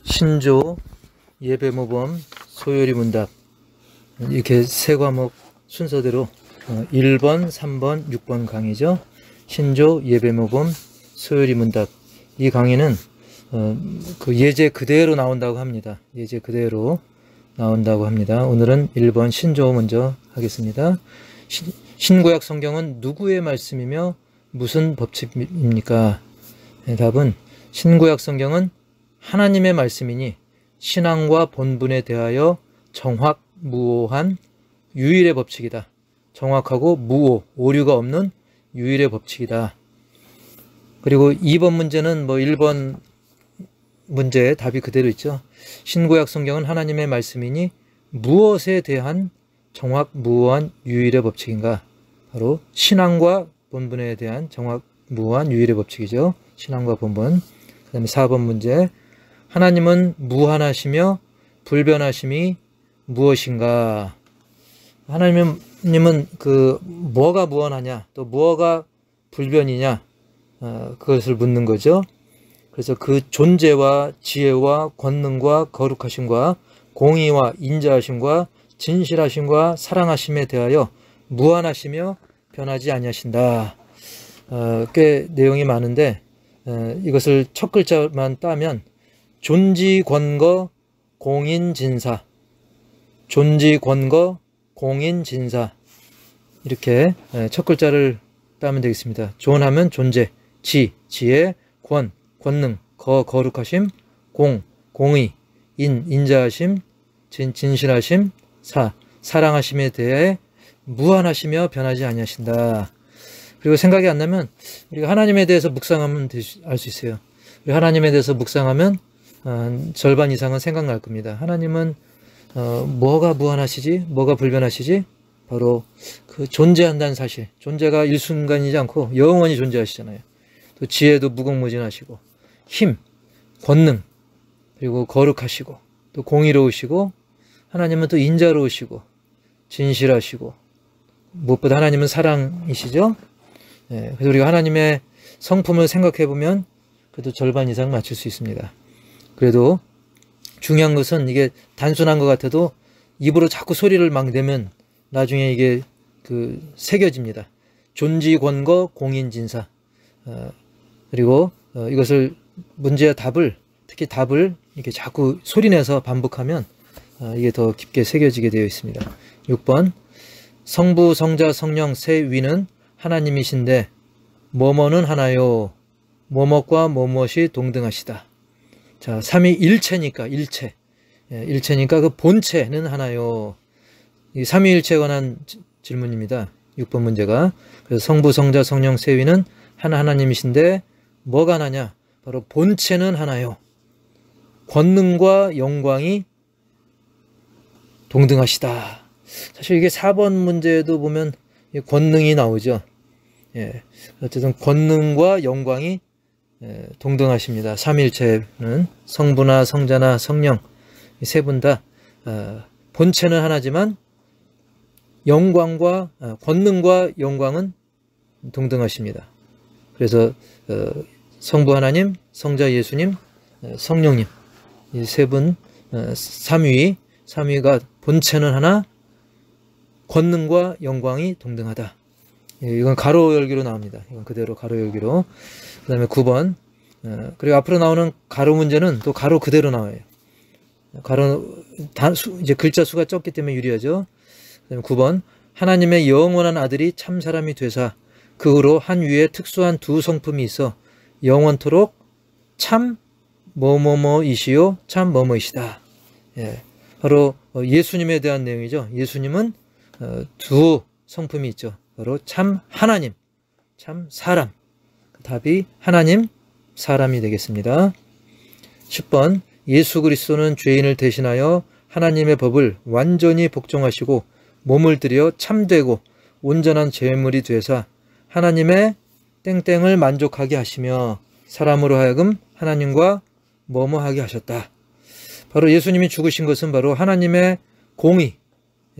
신조, 예배모범, 소요리 문답 이렇게 세 과목 순서대로 1번, 3번, 6번 강의죠. 신조, 예배모범, 소요리 문답 이 강의는 그 예제 그대로 나온다고 합니다. 예제 그대로 나온다고 합니다. 오늘은 1번 신조 먼저 하겠습니다. 신구약 성경은 누구의 말씀이며 무슨 법칙입니까? 답은 신구약 성경은 하나님의 말씀이니 신앙과 본분에 대하여 정확무오한 유일의 법칙이다. 정확하고 무오, 오류가 없는 유일의 법칙이다. 그리고 2번 문제는 1번 문제의 답이 그대로 있죠. 신구약 성경은 하나님의 말씀이니 무엇에 대한 정확무오한 유일의 법칙인가? 바로 신앙과 본분에 대한 정확무오한 유일의 법칙이죠. 신앙과 본분. 그 다음에 4번 문제. 하나님은 무한하시며 불변하심이 무엇인가? 하나님은 뭐가 무한하냐, 또 뭐가 불변이냐, 그것을 묻는 거죠. 그래서 그 존재와 지혜와 권능과 거룩하심과 공의와 인자하심과 진실하심과 사랑하심에 대하여 무한하시며 변하지 아니하신다. 꽤 내용이 많은데 이것을 첫 글자만 따면 존지권거 공인진사, 존지권거 공인진사 이렇게 첫 글자를 따면 되겠습니다. 존하면 존재, 지혜, 권능, 거룩하심, 공의, 인자하심, 진실하심, 사랑하심에 대해 무한하시며 변하지 아니하신다. 그리고 생각이 안 나면 우리가 하나님에 대해서 묵상하면 알 수 있어요. 우리 하나님에 대해서 묵상하면 절반 이상은 생각날 겁니다. 하나님은 뭐가 무한하시지? 뭐가 불변하시지? 바로 그 존재한다는 사실. 존재가 일순간이지 않고 영원히 존재하시잖아요. 또 지혜도 무궁무진하시고 힘, 권능, 그리고 거룩하시고 또 공의로우시고 하나님은 또 인자로우시고 진실하시고 무엇보다 하나님은 사랑이시죠. 그래서 우리가 하나님의 성품을 생각해 보면 그래도 절반 이상 맞출 수 있습니다. 그래도 중요한 것은 이게 단순한 것 같아도 입으로 자꾸 소리를 막 내면 나중에 이게 새겨집니다. 존지권거 공인진사. 그리고 이것을 문제와 답을, 특히 답을 이렇게 자꾸 소리내서 반복하면 이게 더 깊게 새겨지게 되어 있습니다. 6번. 성부, 성자, 성령 세 위는 하나님이신데 뭐뭐는 하나요? 뭐뭇과 뭐뭇이 동등하시다. 자, 삼위일체니까 일체니까 그 본체는 하나요. 이 삼위일체에 관한 질문입니다. 6번 문제가. 그래서 성부, 성자, 성령 세 위는 하나님이신데 뭐가 하나냐? 바로 본체는 하나요. 권능과 영광이 동등하시다. 사실 이게 4번 문제에도 보면 권능이 나오죠. 어쨌든 권능과 영광이 동등하십니다. 삼위일체는 성부나 성자나 성령 세 분 다 본체는 하나지만 영광과 권능과 영광은 동등하십니다. 그래서 성부 하나님, 성자 예수님, 성령님 이 세 분 삼위가 본체는 하나, 권능과 영광이 동등하다. 이건 가로 열기로 나옵니다. 이건 그대로 가로 열기로. 그 다음에 9번. 그리고 앞으로 나오는 가로 문제는 또 가로 그대로 나와요. 이제 글자 수가 적기 때문에 유리하죠. 그 다음에 9번. 하나님의 영원한 아들이 참 사람이 되사 그 후로 한 위에 특수한 두 성품이 있어 영원토록 참 뭐뭐뭐이시요 참 뭐뭐이시다. 바로 예수님에 대한 내용이죠. 예수님은 두 성품이 있죠. 바로 참 하나님, 참 사람. 답이 하나님, 사람이 되겠습니다. 10번. 예수 그리스도는 죄인을 대신하여 하나님의 법을 완전히 복종하시고 몸을 들여 참되고 온전한 제물이 되사 하나님의 땡땡을 만족하게 하시며 사람으로 하여금 하나님과 뭐뭐하게 하셨다. 바로 예수님이 죽으신 것은 바로 하나님의 공의.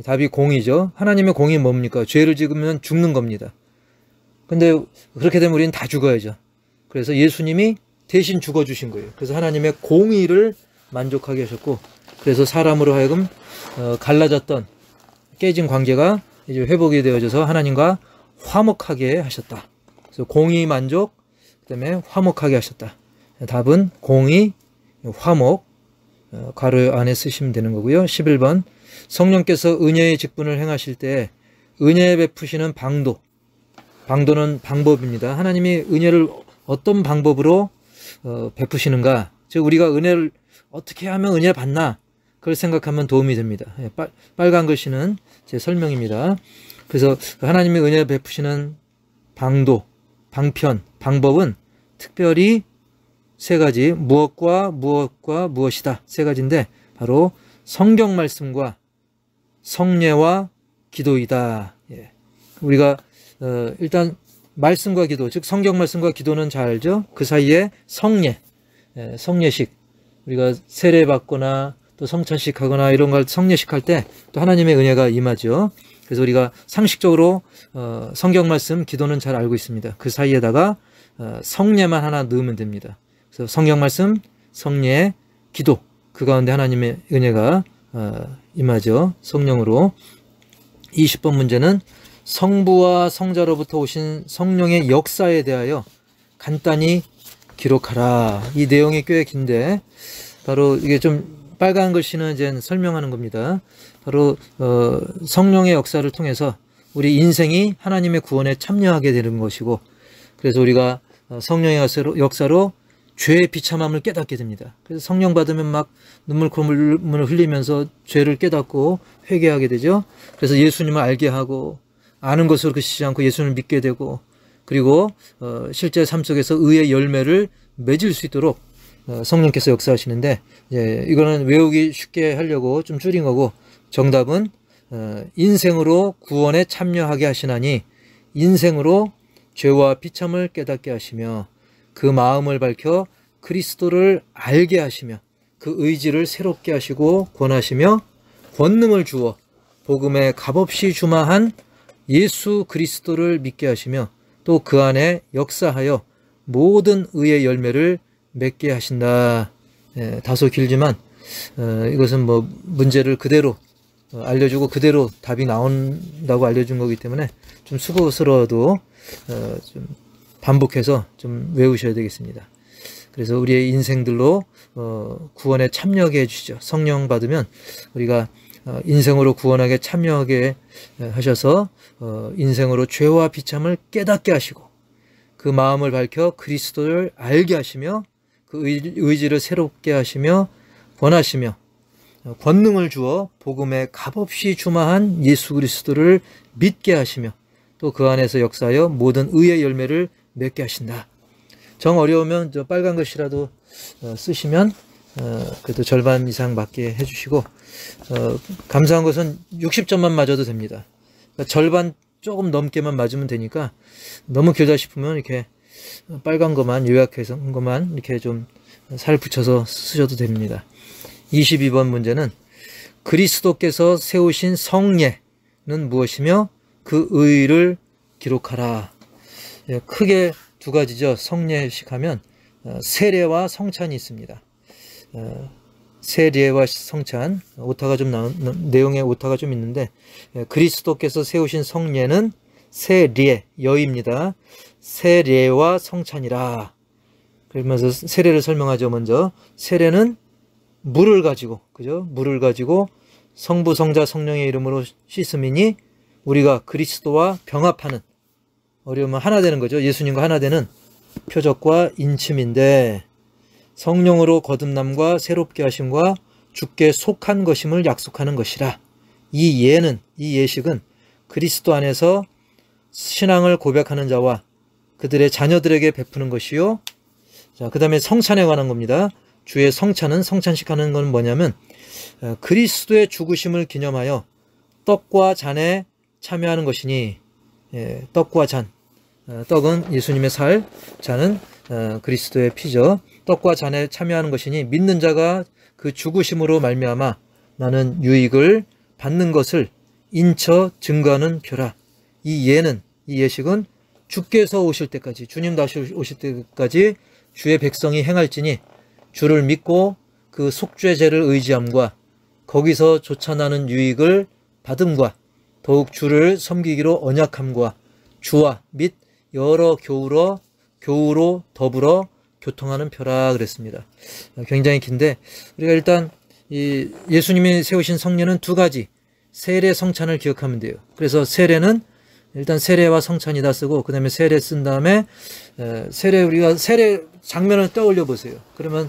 답이 공의죠. 하나님의 공의 뭡니까? 죄를 지으면 죽는 겁니다. 근데 그렇게 되면 우리는 다 죽어야죠. 그래서 예수님이 대신 죽어주신 거예요. 그래서 하나님의 공의를 만족하게 하셨고, 그래서 사람으로 하여금 갈라졌던 깨진 관계가 이제 회복이 되어져서 하나님과 화목하게 하셨다. 그래서 공의 만족, 그 다음에 화목하게 하셨다. 답은 공의, 화목, 괄호 안에 쓰시면 되는 거고요. 11번, 성령께서 은혜의 직분을 행하실 때 은혜 베푸시는 방도, 방도는 방법입니다. 하나님이 은혜를 어떤 방법으로 베푸시는가, 즉 우리가 은혜를 어떻게 하면 은혜를 받나, 그걸 생각하면 도움이 됩니다. 빨간 글씨는 제 설명입니다. 그래서 하나님이 은혜 베푸시는 방도, 방편, 방법은 특별히 세 가지, 무엇과 무엇과 무엇이다, 세 가지인데 바로 성경 말씀과 성례와 기도이다. 예. 우리가 일단 말씀과 기도, 즉 성경 말씀과 기도는 잘 알죠. 그 사이에 성례, 성례식, 우리가 세례 받거나 또 성찬식 하거나 이런 걸 성례식 할 때 또 하나님의 은혜가 임하죠. 그래서 우리가 상식적으로 성경 말씀, 기도는 잘 알고 있습니다. 그 사이에다가 성례만 하나 넣으면 됩니다. 그래서 성경 말씀, 성례, 기도, 그 가운데 하나님의 은혜가 임하죠. 성령으로. 20번 문제는 성부와 성자로부터 오신 성령의 역사에 대하여 간단히 기록하라. 이 내용이 꽤 긴데 바로 이게 좀 빨간 글씨는 이제 설명하는 겁니다. 바로 성령의 역사를 통해서 우리 인생이 하나님의 구원에 참여하게 되는 것이고, 그래서 우리가 성령의 역사로 죄의 비참함을 깨닫게 됩니다. 그래서 성령 받으면 막 눈물을 흘리면서 죄를 깨닫고 회개하게 되죠. 그래서 예수님을 알게 하고, 아는 것으로 그치지 않고 예수님을 믿게 되고, 그리고 실제 삶 속에서 의의 열매를 맺을 수 있도록 성령께서 역사하시는데, 이거는 외우기 쉽게 하려고 좀 줄인 거고, 정답은 인생으로 구원에 참여하게 하시나니 인생으로 죄와 비참을 깨닫게 하시며 그 마음을 밝혀 그리스도를 알게 하시며 그 의지를 새롭게 하시고 권하시며 권능을 주어 복음에 값없이 주마한 예수 그리스도를 믿게 하시며 또 그 안에 역사하여 모든 의의 열매를 맺게 하신다. 다소 길지만 이것은 뭐 문제를 그대로 알려주고 그대로 답이 나온다고 알려준 거기 때문에 좀 수고스러워도 좀 반복해서 좀 외우셔야 되겠습니다. 그래서 우리의 인생들로 구원에 참여하게 해주시죠. 성령 받으면 우리가 인생으로 구원하게 참여하게 하셔서 인생으로 죄와 비참을 깨닫게 하시고 그 마음을 밝혀 그리스도를 알게 하시며 그 의지를 새롭게 하시며 권하시며 권능을 주어 복음에 값없이 주마한 예수 그리스도를 믿게 하시며 또 그 안에서 역사하여 모든 의의 열매를 맺게 하신다. 정 어려우면 저 빨간 글씨라도 쓰시면 그래도 절반 이상 맞게 해주시고, 감사한 것은 60점만 맞아도 됩니다. 그러니까 절반 조금 넘게만 맞으면 되니까 너무 길다 싶으면 이렇게 빨간 것만 요약해서 한 것만 이렇게 좀 살 붙여서 쓰셔도 됩니다. 22번 문제는 그리스도께서 세우신 성례는 무엇이며 그 의의를 기록하라. 크게 두 가지죠. 성례식 하면 세례와 성찬이 있습니다. 세례와 성찬, 오타가 좀 내용에 오타가 좀 있는데, 그리스도께서 세우신 성례는 세례, 여입니다. 세례와 성찬이라. 그러면서 세례를 설명하죠. 먼저 세례는 물을 가지고, 그죠? 물을 가지고 성부, 성자, 성령의 이름으로 씻음이니 우리가 그리스도와 병합하는, 어려우면 하나 되는 거죠. 예수님과 하나 되는 표적과 인침인데, 성령으로 거듭남과 새롭게 하심과 주께 속한 것임을 약속하는 것이라. 이 예는, 이 예식은 그리스도 안에서 신앙을 고백하는 자와 그들의 자녀들에게 베푸는 것이요. 자, 그 다음에 성찬에 관한 겁니다. 주의 성찬은, 성찬식 하는 건 뭐냐면 그리스도의 죽으심을 기념하여 떡과 잔에 참여하는 것이니, 떡과 잔, 떡은 예수님의 살, 잔은 그리스도의 피죠. 떡과 잔에 참여하는 것이니 믿는 자가 그 죽으심으로 말미암아 나는 유익을 받는 것을 인쳐 증거하는 표라. 이 예는, 이 예식은 주께서 오실 때까지, 주님 다시 오실 때까지 주의 백성이 행할지니 주를 믿고 그 속죄제를 의지함과 거기서 솟아나는 유익을 받음과 더욱 주를 섬기기로 언약함과 주와 및 여러 교우로 더불어 교통하는 표라 그랬습니다. 굉장히 긴데 우리가 일단 이 예수님이 세우신 성례는 두 가지 세례 성찬을 기억하면 돼요. 그래서 세례는 일단 세례와 성찬이다 쓰고 그 다음에 세례 쓴 다음에 우리가 세례 장면을 떠올려 보세요. 그러면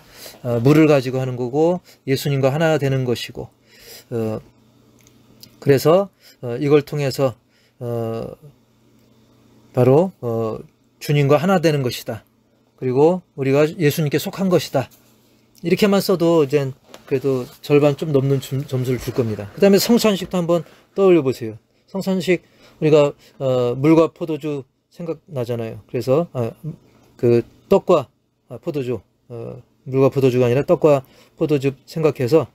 물을 가지고 하는 거고 예수님과 하나 되는 것이고 그래서 이걸 통해서 바로 주님과 하나 되는 것이다. 그리고 우리가 예수님께 속한 것이다. 이렇게만 써도 이제 그래도 절반 좀 넘는 점수를 줄 겁니다. 그 다음에 성찬식도 한번 떠올려 보세요. 성찬식 우리가 물과 포도주 생각나잖아요. 그래서 그 떡과 포도주 물과 포도주가 아니라 떡과 포도주 생각해서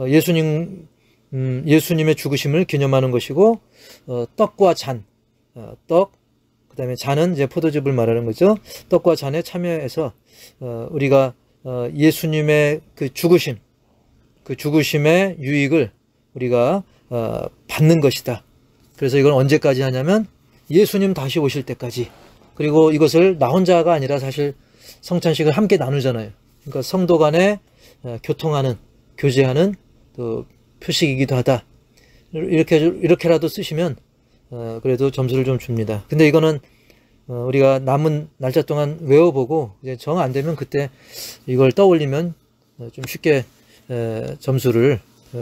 예수님의 죽으심을 기념하는 것이고 떡과 잔 그 다음에 잔은 이제 포도즙을 말하는 거죠. 떡과 잔에 참여해서 우리가 예수님의 그 죽으심의 유익을 우리가 받는 것이다. 그래서 이건 언제까지 하냐면 예수님 다시 오실 때까지. 그리고 이것을 나 혼자가 아니라 사실 성찬식을 함께 나누잖아요. 그러니까 성도 간에 교통하는, 교제하는 또 표식이기도 하다. 이렇게라도 쓰시면 그래도 점수를 좀 줍니다. 근데 이거는 우리가 남은 날짜 동안 외워보고 이제 정 안 되면 그때 이걸 떠올리면 좀 쉽게 점수를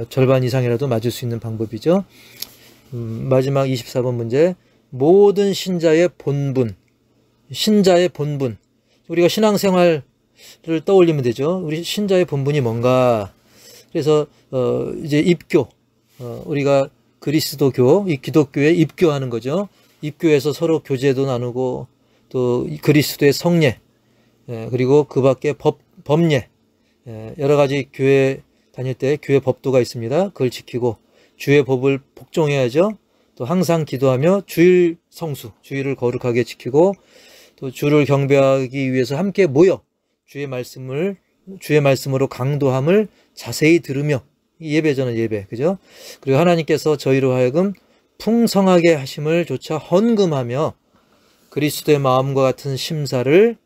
절반 이상이라도 맞을 수 있는 방법이죠. 마지막 24번 문제. 모든 신자의 본분. 우리가 신앙생활을 떠올리면 되죠. 우리 신자의 본분이 뭔가. 그래서 이제 입교. 우리가 그리스도교, 이 기독교에 입교하는 거죠. 입교해서 서로 교제도 나누고 또 그리스도의 성례, 그리고 그 밖에 법례, 여러 가지 교회 다닐 때 교회 법도가 있습니다. 그걸 지키고 주의 법을 복종해야죠. 또 항상 기도하며 주일 성수, 주일을 거룩하게 지키고 또 주를 경배하기 위해서 함께 모여 주의 말씀으로 강도함을 자세히 들으며 예배잖아요, 예배. 그죠? 그리고 하나님께서 저희로 하여금 풍성하게 하심을 조차 헌금하며 그리스도의 마음과 같은 심사를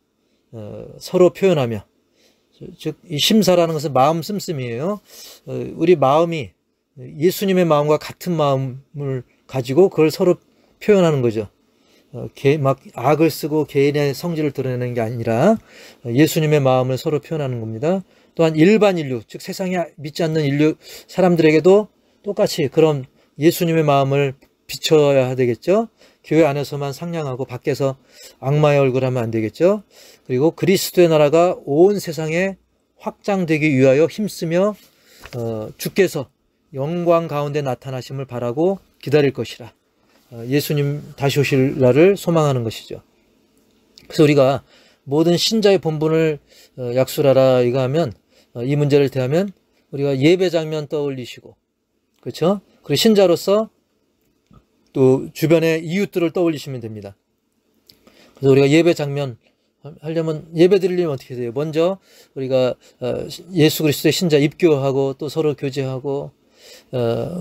서로 표현하며, 즉 이 심사라는 것은 마음 씀씀이에요. 우리 마음이 예수님의 마음과 같은 마음을 가지고 그걸 서로 표현하는 거죠. 막 악을 쓰고 개인의 성질을 드러내는 게 아니라 예수님의 마음을 서로 표현하는 겁니다. 또한 일반 인류, 즉 세상에 믿지 않는 인류 사람들에게도 똑같이 그런 예수님의 마음을 비춰야 되겠죠. 교회 안에서만 상냥하고 밖에서 악마의 얼굴 하면 안 되겠죠. 그리고 그리스도의 나라가 온 세상에 확장되기 위하여 힘쓰며 주께서 영광 가운데 나타나심을 바라고 기다릴 것이라. 예수님 다시 오실 날을 소망하는 것이죠. 그래서 우리가 모든 신자의 본분을 약술하라 이거 하면 이 문제를 대하면 우리가 예배 장면 떠올리시고, 그렇죠? 그리고 신자로서 또 주변의 이웃들을 떠올리시면 됩니다. 그래서 우리가 예배 장면 하려면, 예배 드리려면 어떻게 돼요? 먼저 우리가 예수 그리스도의 신자 입교하고 또 서로 교제하고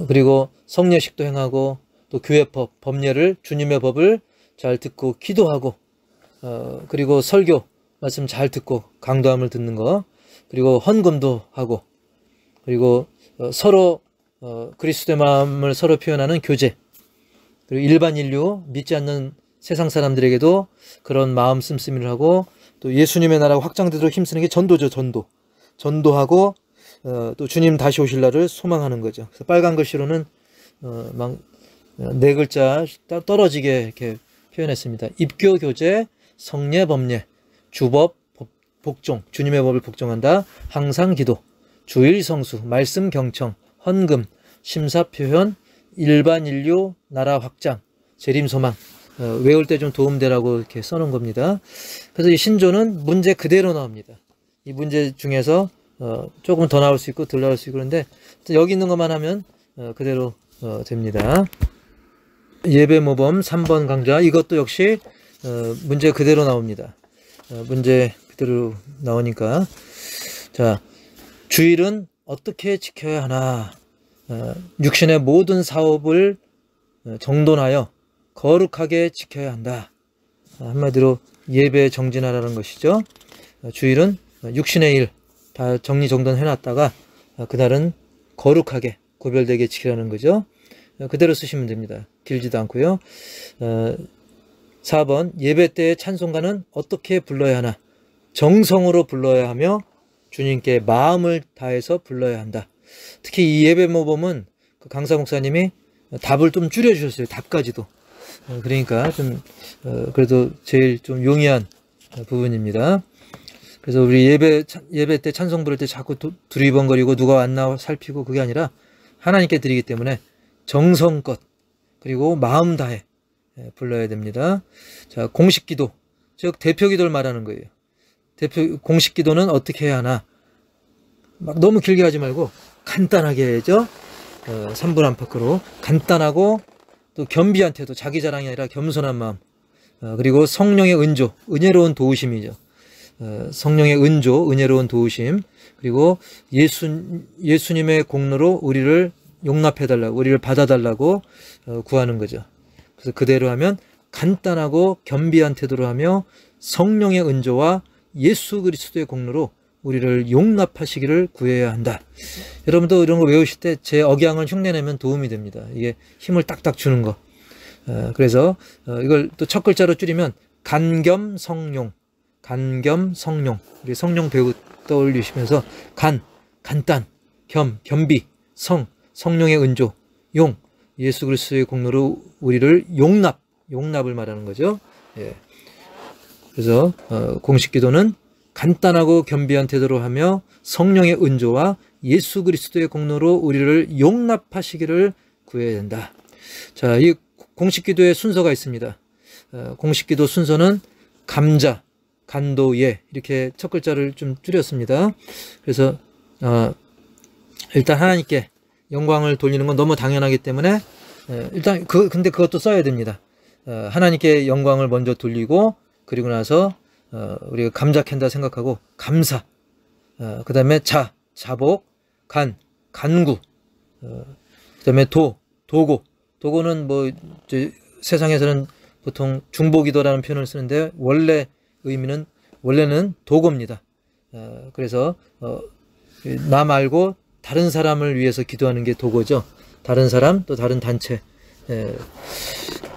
그리고 성례식도 행하고 또 교회법, 법례를, 주님의 법을 잘 듣고 기도하고 그리고 설교 말씀 잘 듣고 강도함을 듣는 거, 그리고 헌금도 하고, 그리고 서로 그리스도의 마음을 서로 표현하는 교제, 그리고 일반 인류, 믿지 않는 세상 사람들에게도 그런 마음 씀씀이를 하고, 또 예수님의 나라가 확장되도록 힘쓰는 게 전도죠. 전도하고 또 주님 다시 오실 날을 소망하는 거죠. 그래서 빨간 글씨로는 막 네 글자 떨어지게 이렇게 표현했습니다. 입교, 교제, 성례, 법례, 주법, 복종, 주님의 법을 복종한다. 항상 기도, 주일 성수, 말씀 경청, 헌금, 심사 표현, 일반 인류, 나라 확장, 재림 소망. 외울 때 좀 도움되라고 이렇게 써놓은 겁니다. 그래서 이 신조는 문제 그대로 나옵니다. 이 문제 중에서 조금 더 나올 수 있고 덜 나올 수 있고 그런데 여기 있는 것만 하면 그대로 됩니다. 예배 모범 3번 강좌, 이것도 역시 문제 그대로 나옵니다. 문제 그대로 나오니까, 자, 주일은 어떻게 지켜야 하나? 육신의 모든 사업을 정돈하여 거룩하게 지켜야 한다. 한마디로 예배 정진하라는 것이죠. 주일은 육신의 일 다 정리정돈 해놨다가 그날은 거룩하게 구별되게 지키라는 거죠. 그대로 쓰시면 됩니다. 길지도 않고요. 4번 예배 때의 찬송가는 어떻게 불러야 하나? 정성으로 불러야 하며 주님께 마음을 다해서 불러야 한다. 특히 이 예배 모범은 그 강사 목사님이 답을 좀 줄여주셨어요. 답까지도. 그러니까 좀 그래도 제일 좀 용이한 부분입니다. 그래서 우리 예배 때 찬송 부를 때 자꾸 두리번거리고 누가 왔나 살피고 그게 아니라 하나님께 드리기 때문에 정성껏 그리고 마음 다해 불러야 됩니다. 자, 공식 기도, 즉 대표 기도를 말하는 거예요. 공식 기도는 어떻게 해야 하나? 막 너무 길게 하지 말고 간단하게 해야죠. 3분 안팎으로 간단하고 또 겸비한 태도, 자기 자랑이 아니라 겸손한 마음, 그리고 성령의 은조, 은혜로운 도우심이죠. 성령의 은조, 은혜로운 도우심, 그리고 예수님의 공로로 우리를 용납해달라고, 우리를 받아달라고 구하는 거죠. 그래서 그대로 하면 간단하고 겸비한 태도로 하며 성령의 은조와 예수 그리스도의 공로로 우리를 용납하시기를 구해야 한다. 여러분도 이런 거 외우실 때 제 억양을 흉내내면 도움이 됩니다. 이게 힘을 딱딱 주는 거. 그래서 이걸 또 첫 글자로 줄이면 간겸성용, 간겸성용. 우리 성령 배우 떠올리시면서 간단, 겸비, 성령의 은조, 용, 예수 그리스도의 공로로 우리를 용납을 말하는 거죠. 예. 그래서 공식 기도는 간단하고 겸비한 태도로 하며 성령의 은조와 예수 그리스도의 공로로 우리를 용납하시기를 구해야 된다. 자, 이 공식 기도의 순서가 있습니다. 공식 기도 순서는 감자, 간도예 이렇게 첫 글자를 좀 줄였습니다. 그래서 일단 하나님께 영광을 돌리는 건 너무 당연하기 때문에 일단 근데 그것도 써야 됩니다. 하나님께 영광을 먼저 돌리고 그리고 나서 우리가 감자 캔다 생각하고 감사, 그 다음에 자복, 간구, 그 다음에 도고는 뭐 세상에서는 보통 중보기도라는 표현을 쓰는데 원래는 도고입니다. 그래서 나 말고 다른 사람을 위해서 기도하는 게 도고죠. 다른 사람 또 다른 단체,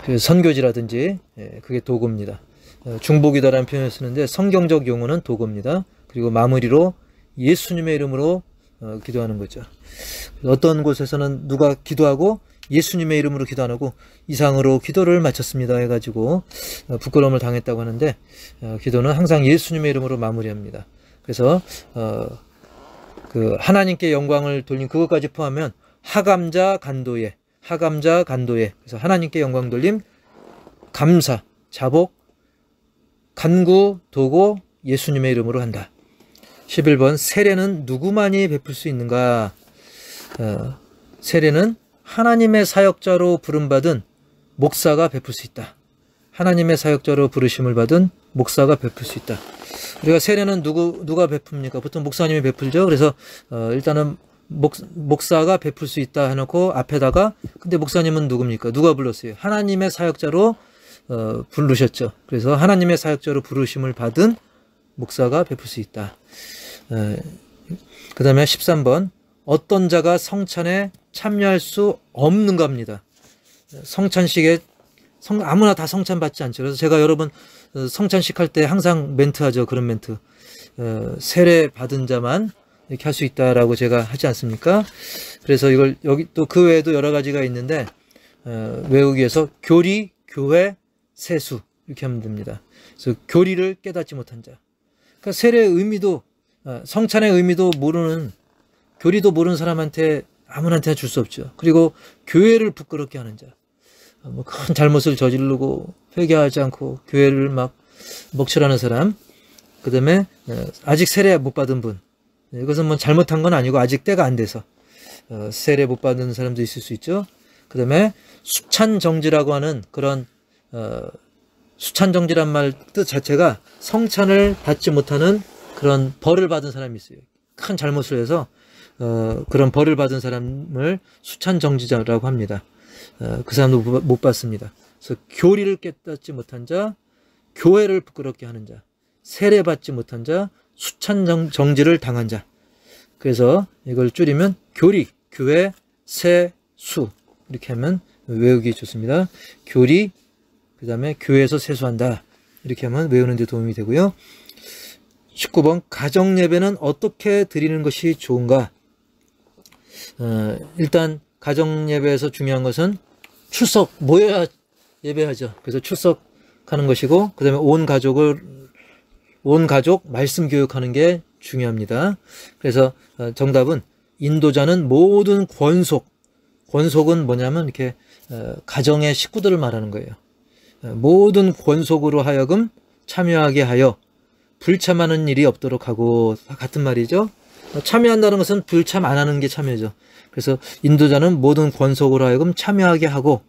그 선교지라든지 그게 도고입니다. 중보기도라는 표현을 쓰는데 성경적 용어는 도고입니다. 그리고 마무리로 예수님의 이름으로 기도하는 거죠. 어떤 곳에서는 누가 기도하고 예수님의 이름으로 기도 안 하고 이상으로 기도를 마쳤습니다 해가지고 부끄러움을 당했다고 하는데 기도는 항상 예수님의 이름으로 마무리합니다. 그래서 그 하나님께 영광을 돌린 그것까지 포함하면 하감자 간도예, 그래서 하나님께 영광 돌림, 감사, 자복, 간구, 도고, 예수님의 이름으로 한다. 11번 세례는 누구만이 베풀 수 있는가? 세례는 하나님의 사역자로 부름받은 목사가 베풀 수 있다. 하나님의 사역자로 부르심을 받은 목사가 베풀 수 있다. 우리가 세례는 누가 베풉니까? 보통 목사님이 베풀죠. 그래서 일단은 목사가 베풀 수 있다 해놓고 앞에다가 근데 목사님은 누굽니까? 누가 불렀어요? 하나님의 사역자로 부르셨죠. 그래서 하나님의 사역자로 부르심을 받은 목사가 베풀 수 있다. 그 다음에 13번 어떤 자가 성찬에 참여할 수 없는가 합니다. 성찬식에 아무나 다 성찬 받지 않죠. 그래서 제가 여러분 성찬식 할 때 항상 멘트 하죠. 그런 멘트. 세례 받은 자만 이렇게 할 수 있다라고 제가 하지 않습니까? 그래서 이걸 여기 또 그 외에도 여러 가지가 있는데 외우기 위해서 교리, 교회, 세수 이렇게 하면 됩니다. 그래서 교리를 깨닫지 못한 자. 그러니까 세례의 의미도 성찬의 의미도 모르는 교리도 모르는 사람한테 아무한테나 줄 수 없죠. 그리고 교회를 부끄럽게 하는 자. 뭐 큰 잘못을 저지르고 회개하지 않고 교회를 막 먹칠하는 사람. 그 다음에 아직 세례 못 받은 분. 이것은 뭐 잘못한 건 아니고 아직 때가 안 돼서 세례 못 받은 사람도 있을 수 있죠. 그 다음에 수찬정지라고 하는 그런 수찬정지란 말 뜻 자체가 성찬을 받지 못하는 그런 벌을 받은 사람이 있어요. 큰 잘못을 해서 그런 벌을 받은 사람을 수찬정지자라고 합니다. 그 사람도 못 받습니다. 그래서 교리를 깨닫지 못한 자, 교회를 부끄럽게 하는 자, 세례받지 못한 자, 수찬정지를 당한 자. 그래서 이걸 줄이면 교리, 교회, 세, 수 이렇게 하면 외우기 좋습니다. 교리, 그 다음에 교회에서 세수한다. 이렇게 하면 외우는 데 도움이 되고요. 19번 가정예배는 어떻게 드리는 것이 좋은가? 일단 가정예배에서 중요한 것은 출석, 모여야 예배하죠. 그래서 출석하는 것이고, 그 다음에 온 가족 말씀 교육하는 게 중요합니다. 그래서 정답은 인도자는 모든 권속은 뭐냐면 이렇게 가정의 식구들을 말하는 거예요. 모든 권속으로 하여금 참여하게 하여 불참하는 일이 없도록 하고, 같은 말이죠. 참여한다는 것은 불참 안 하는 게 참여죠. 그래서 인도자는 모든 권속으로 하여금 참여하게 하고,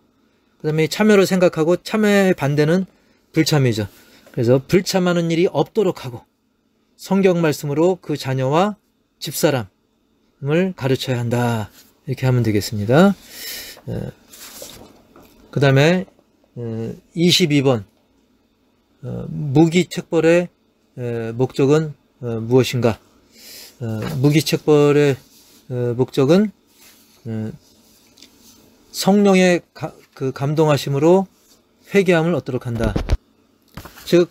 그 다음에 참여를 생각하고 참여의 반대는 불참이죠. 그래서 불참하는 일이 없도록 하고 성경 말씀으로 그 자녀와 집사람을 가르쳐야 한다. 이렇게 하면 되겠습니다. 그 다음에 22번 무기책벌의 목적은 무엇인가? 무기책벌의 목적은 성령의 그 감동하심으로 회개함을 얻도록 한다. 즉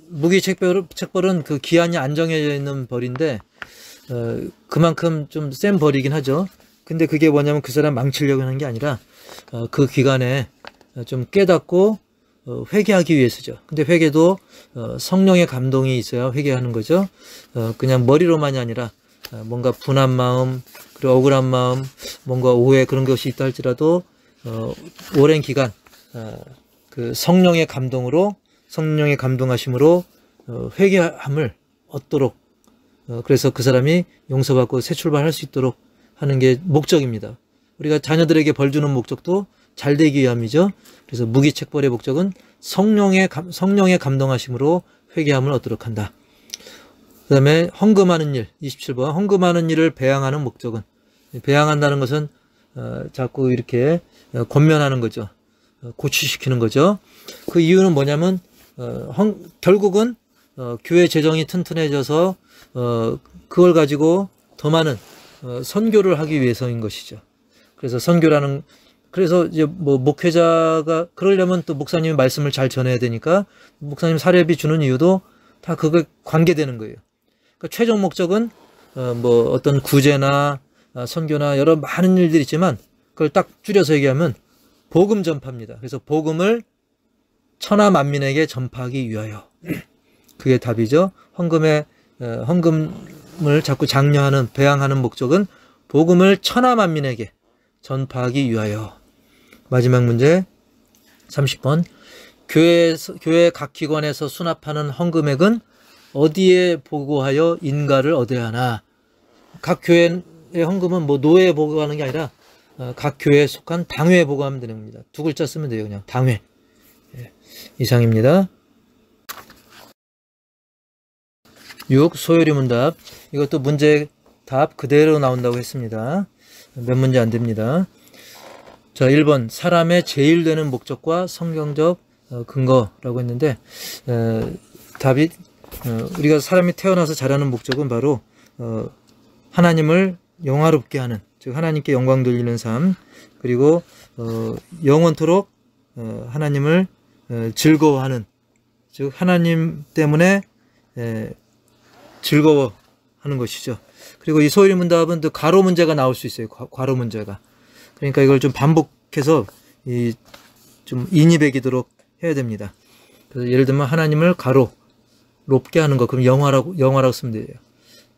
무기책벌은 그 기한이 안정해져 있는 벌인데 그만큼 좀 센 벌이긴 하죠. 근데 그게 뭐냐면 그 사람 망치려고 하는 게 아니라 그 기간에 좀 깨닫고 회개하기 위해서죠. 근데 회개도 성령의 감동이 있어야 회개하는 거죠. 그냥 머리로만이 아니라 뭔가 분한 마음, 그리고 억울한 마음, 뭔가 오해 그런 것이 있다 할지라도 오랜 기간 그 성령의 감동하심으로 회개함을 얻도록, 그래서 그 사람이 용서받고 새 출발할 수 있도록 하는 게 목적입니다. 우리가 자녀들에게 벌 주는 목적도 잘 되기 위함이죠. 그래서 무기책벌의 목적은 성령의 감동하심으로 회개함을 얻도록 한다. 그 다음에 헌금하는 일, 27번 헌금하는 일을 배양하는 목적은, 배양한다는 것은 자꾸 이렇게 권면하는 거죠. 고취시키는 거죠. 그 이유는 뭐냐면 결국은 교회 재정이 튼튼해져서 그걸 가지고 더 많은 선교를 하기 위해서인 것이죠. 그래서 그래서 이제 뭐 목회자가 그러려면 또 목사님이 말씀을 잘 전해야 되니까 목사님 사례비 주는 이유도 다 그거에 관계되는 거예요. 그러니까 최종 목적은 뭐 어떤 구제나 선교나 여러 많은 일들이 있지만 그걸 딱 줄여서 얘기하면 복음 전파입니다. 그래서 복음을 천하 만민에게 전파하기 위하여. 그게 답이죠. 헌금을 자꾸 장려하는, 배양하는 목적은 복음을 천하 만민에게 전파하기 위하여. 마지막 문제 30번 교회 각 기관에서 수납하는 헌금액은 어디에 보고하여 인가를 얻어야 하나? 각 교회의 헌금은 뭐 노회에 보고하는 게 아니라 각 교회에 속한 당회에 보고하면 되는 겁니다. 두 글자 쓰면 돼요. 그냥 당회. 이상입니다. 6. 소요리 문답. 이것도 문제 답 그대로 나온다고 했습니다. 몇 문제 안 됩니다. 자, 1번 사람의 제일 되는 목적과 성경적 근거라고 했는데 답이 우리가 사람이 태어나서 자라는 목적은 바로 하나님을 영화롭게 하는, 즉 하나님께 영광 돌리는 삶, 그리고 영원토록 하나님을 즐거워하는, 즉 하나님 때문에 즐거워하는 것이죠. 그리고 이 소요리 문답은 또 괄호 문제가 나올 수 있어요. 괄호 문제가. 그러니까 이걸 좀 반복해서 좀 인이 배기도록 해야 됩니다. 그래서 예를 들면 하나님을 가로롭게 하는 거, 그럼 영화라고 쓰면 돼요.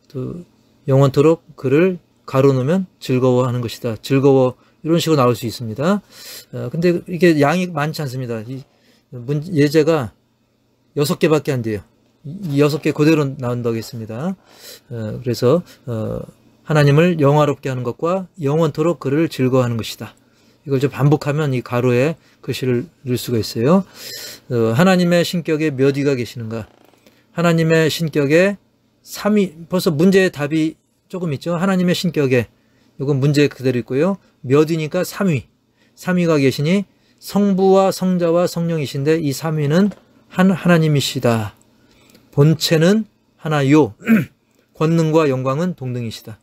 또 영원토록 그를 가로 놓으면 즐거워하는 것이다. 즐거워, 이런 식으로 나올 수 있습니다. 근데 이게 양이 많지 않습니다. 예제가 6개밖에 안 돼요. 이 6개 그대로 나온다고 했습니다. 그래서 하나님을 영화롭게 하는 것과 영원토록 그를 즐거워하는 것이다. 이걸 좀 반복하면 이 가로에 글씨를 넣을 수가 있어요. 하나님의 신격에 몇 위가 계시는가? 하나님의 신격에 벌써 문제의 답이 조금 있죠. 하나님의 신격에 이건 문제 그대로 있고요. 몇이니까 3위. 3위가 계시니 성부와 성자와 성령이신데 이 3위는 하나님이시다. 본체는 하나요. 권능과 영광은 동등이시다.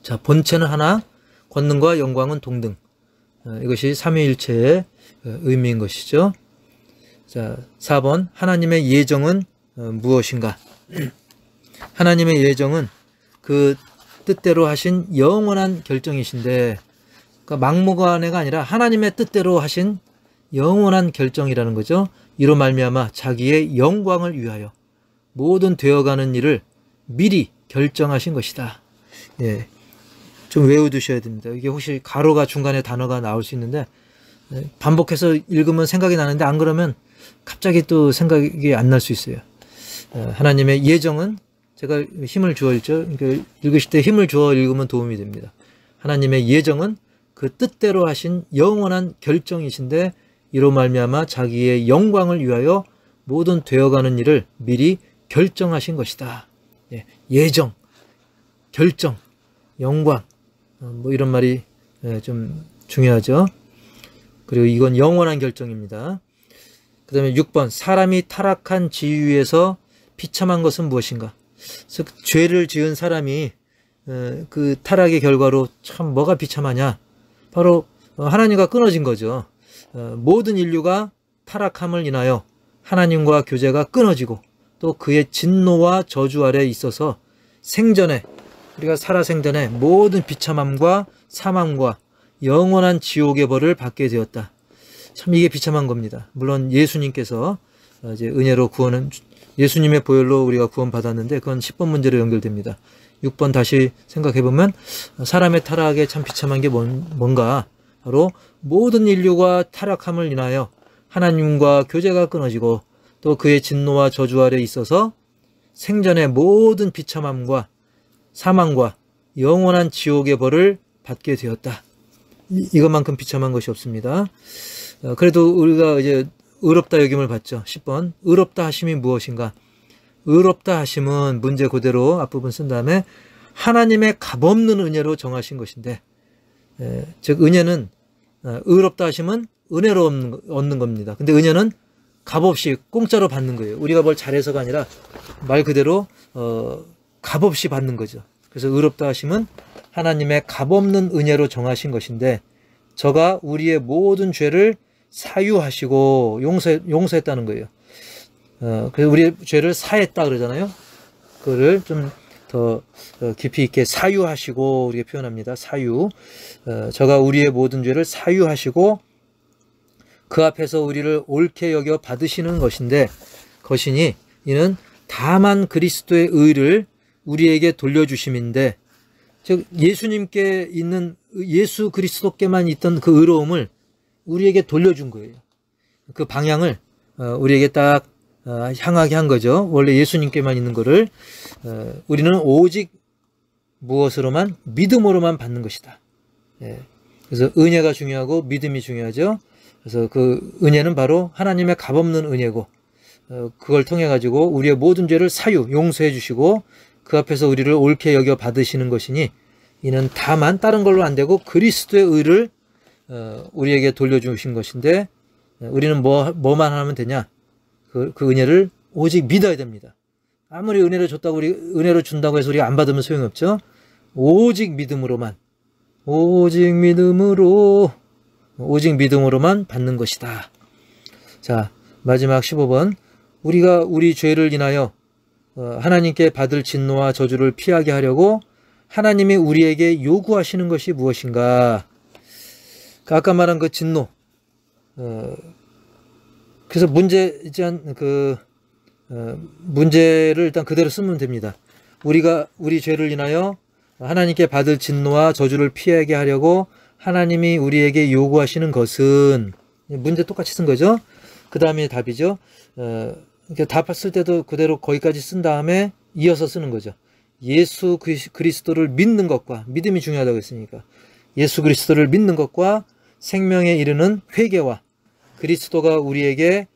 자, 본체는 하나, 권능과 영광은 동등. 이것이 삼위일체의 의미인 것이죠. 자, 4번 하나님의 예정은 무엇인가? 하나님의 예정은 그 뜻대로 하신 영원한 결정이신데, 그러니까 막무가내가 아니라 하나님의 뜻대로 하신 영원한 결정이라는 거죠. 이로 말미암아 자기의 영광을 위하여 모든 되어가는 일을 미리 결정하신 것이다. 예, 좀 외워두셔야 됩니다. 이게 혹시 가로가 중간에 단어가 나올 수 있는데 반복해서 읽으면 생각이 나는데 안 그러면 갑자기 또 생각이 안 날 수 있어요. 하나님의 예정은 제가 힘을 주어 읽죠. 그러니까 읽으실 때 힘을 주어 읽으면 도움이 됩니다. 하나님의 예정은 그 뜻대로 하신 영원한 결정이신데 이로 말미암아 자기의 영광을 위하여 모든 되어가는 일을 미리 결정하신 것이다. 예, 예정, 결정, 영광, 뭐 이런 말이 좀 중요하죠. 그리고 이건 영원한 결정입니다. 그 다음에 6번 사람이 타락한 지위에서 비참한 것은 무엇인가? 즉 죄를 지은 사람이 그 타락의 결과로 참 뭐가 비참하냐? 바로 하나님과 끊어진 거죠. 모든 인류가 타락함을 인하여 하나님과 교제가 끊어지고 또 그의 진노와 저주 아래 있어서 생전에 우리가 살아생전에 모든 비참함과 사망과 영원한 지옥의 벌을 받게 되었다. 참 이게 비참한 겁니다. 물론 예수님께서 이제 은혜로 구원은 예수님의 보혈로 우리가 구원받았는데 그건 10번 문제로 연결됩니다. 6번 다시 생각해보면 사람의 타락에 참 비참한 게 뭔가 바로 모든 인류가 타락함을 인하여 하나님과 교제가 끊어지고 또 그의 진노와 저주 아래 있어서 생전의 모든 비참함과 사망과 영원한 지옥의 벌을 받게 되었다. 이것만큼 비참한 것이 없습니다. 그래도 우리가 이제 의롭다 여김을 받죠. 10번 의롭다 하심이 무엇인가? 의롭다 하심은 문제 그대로 앞부분 쓴 다음에 하나님의 값없는 은혜로 정하신 것인데, 즉 은혜는 의롭다 하심은 은혜로 얻는 겁니다. 근데 은혜는 값없이 공짜로 받는 거예요. 우리가 뭘 잘해서가 아니라 말 그대로 값없이 받는 거죠. 그래서 의롭다 하심은 하나님의 값없는 은혜로 정하신 것인데 저가 우리의 모든 죄를 사유하시고 용서했다는 거예요. 그래서 우리의 죄를 사했다 그러잖아요. 그거를 좀 더 깊이 있게 사유하시고 이렇게 표현합니다. 사유. 저가 우리의 모든 죄를 사유하시고 그 앞에서 우리를 옳게 여겨 받으시는 것이니 이는 다만 그리스도의 의를 우리에게 돌려주심인데, 즉 예수님께 있는 예수 그리스도께만 있던 그 의로움을 우리에게 돌려준 거예요. 그 방향을 우리에게 딱 향하게 한 거죠. 원래 예수님께만 있는 거를 우리는 오직 무엇으로만? 믿음으로만 받는 것이다. 그래서 은혜가 중요하고 믿음이 중요하죠. 그래서 그 은혜는 바로 하나님의 값없는 은혜고 그걸 통해 가지고 우리의 모든 죄를 용서해 주시고 그 앞에서 우리를 옳게 여겨 받으시는 것이니 이는 다만 다른 걸로 안 되고 그리스도의 의를 우리에게 돌려주신 것인데 우리는 뭐만 하면 되냐? 그 은혜를 오직 믿어야 됩니다. 아무리 은혜를 줬다고 은혜를 준다고 해서 우리가 안 받으면 소용이 없죠. 오직 믿음으로만 받는 것이다. 자, 마지막 15번 우리가 우리 죄를 인하여 하나님께 받을 진노와 저주를 피하게 하려고 하나님이 우리에게 요구하시는 것이 무엇인가? 아까 말한 그 진노. 그래서 문제를 일단 그대로 쓰면 됩니다. 우리가 우리 죄를 인하여 하나님께 받을 진노와 저주를 피하게 하려고 하나님이 우리에게 요구하시는 것은, 문제 똑같이 쓴 거죠. 그 다음에 답이죠. 답 쓸 때도 그대로 거기까지 쓴 다음에 이어서 쓰는 거죠. 예수 그리스도를 믿는 것과, 믿음이 중요하다고 했으니까 예수 그리스도를 믿는 것과 생명에 이르는 회개와 그리스도가 우리에게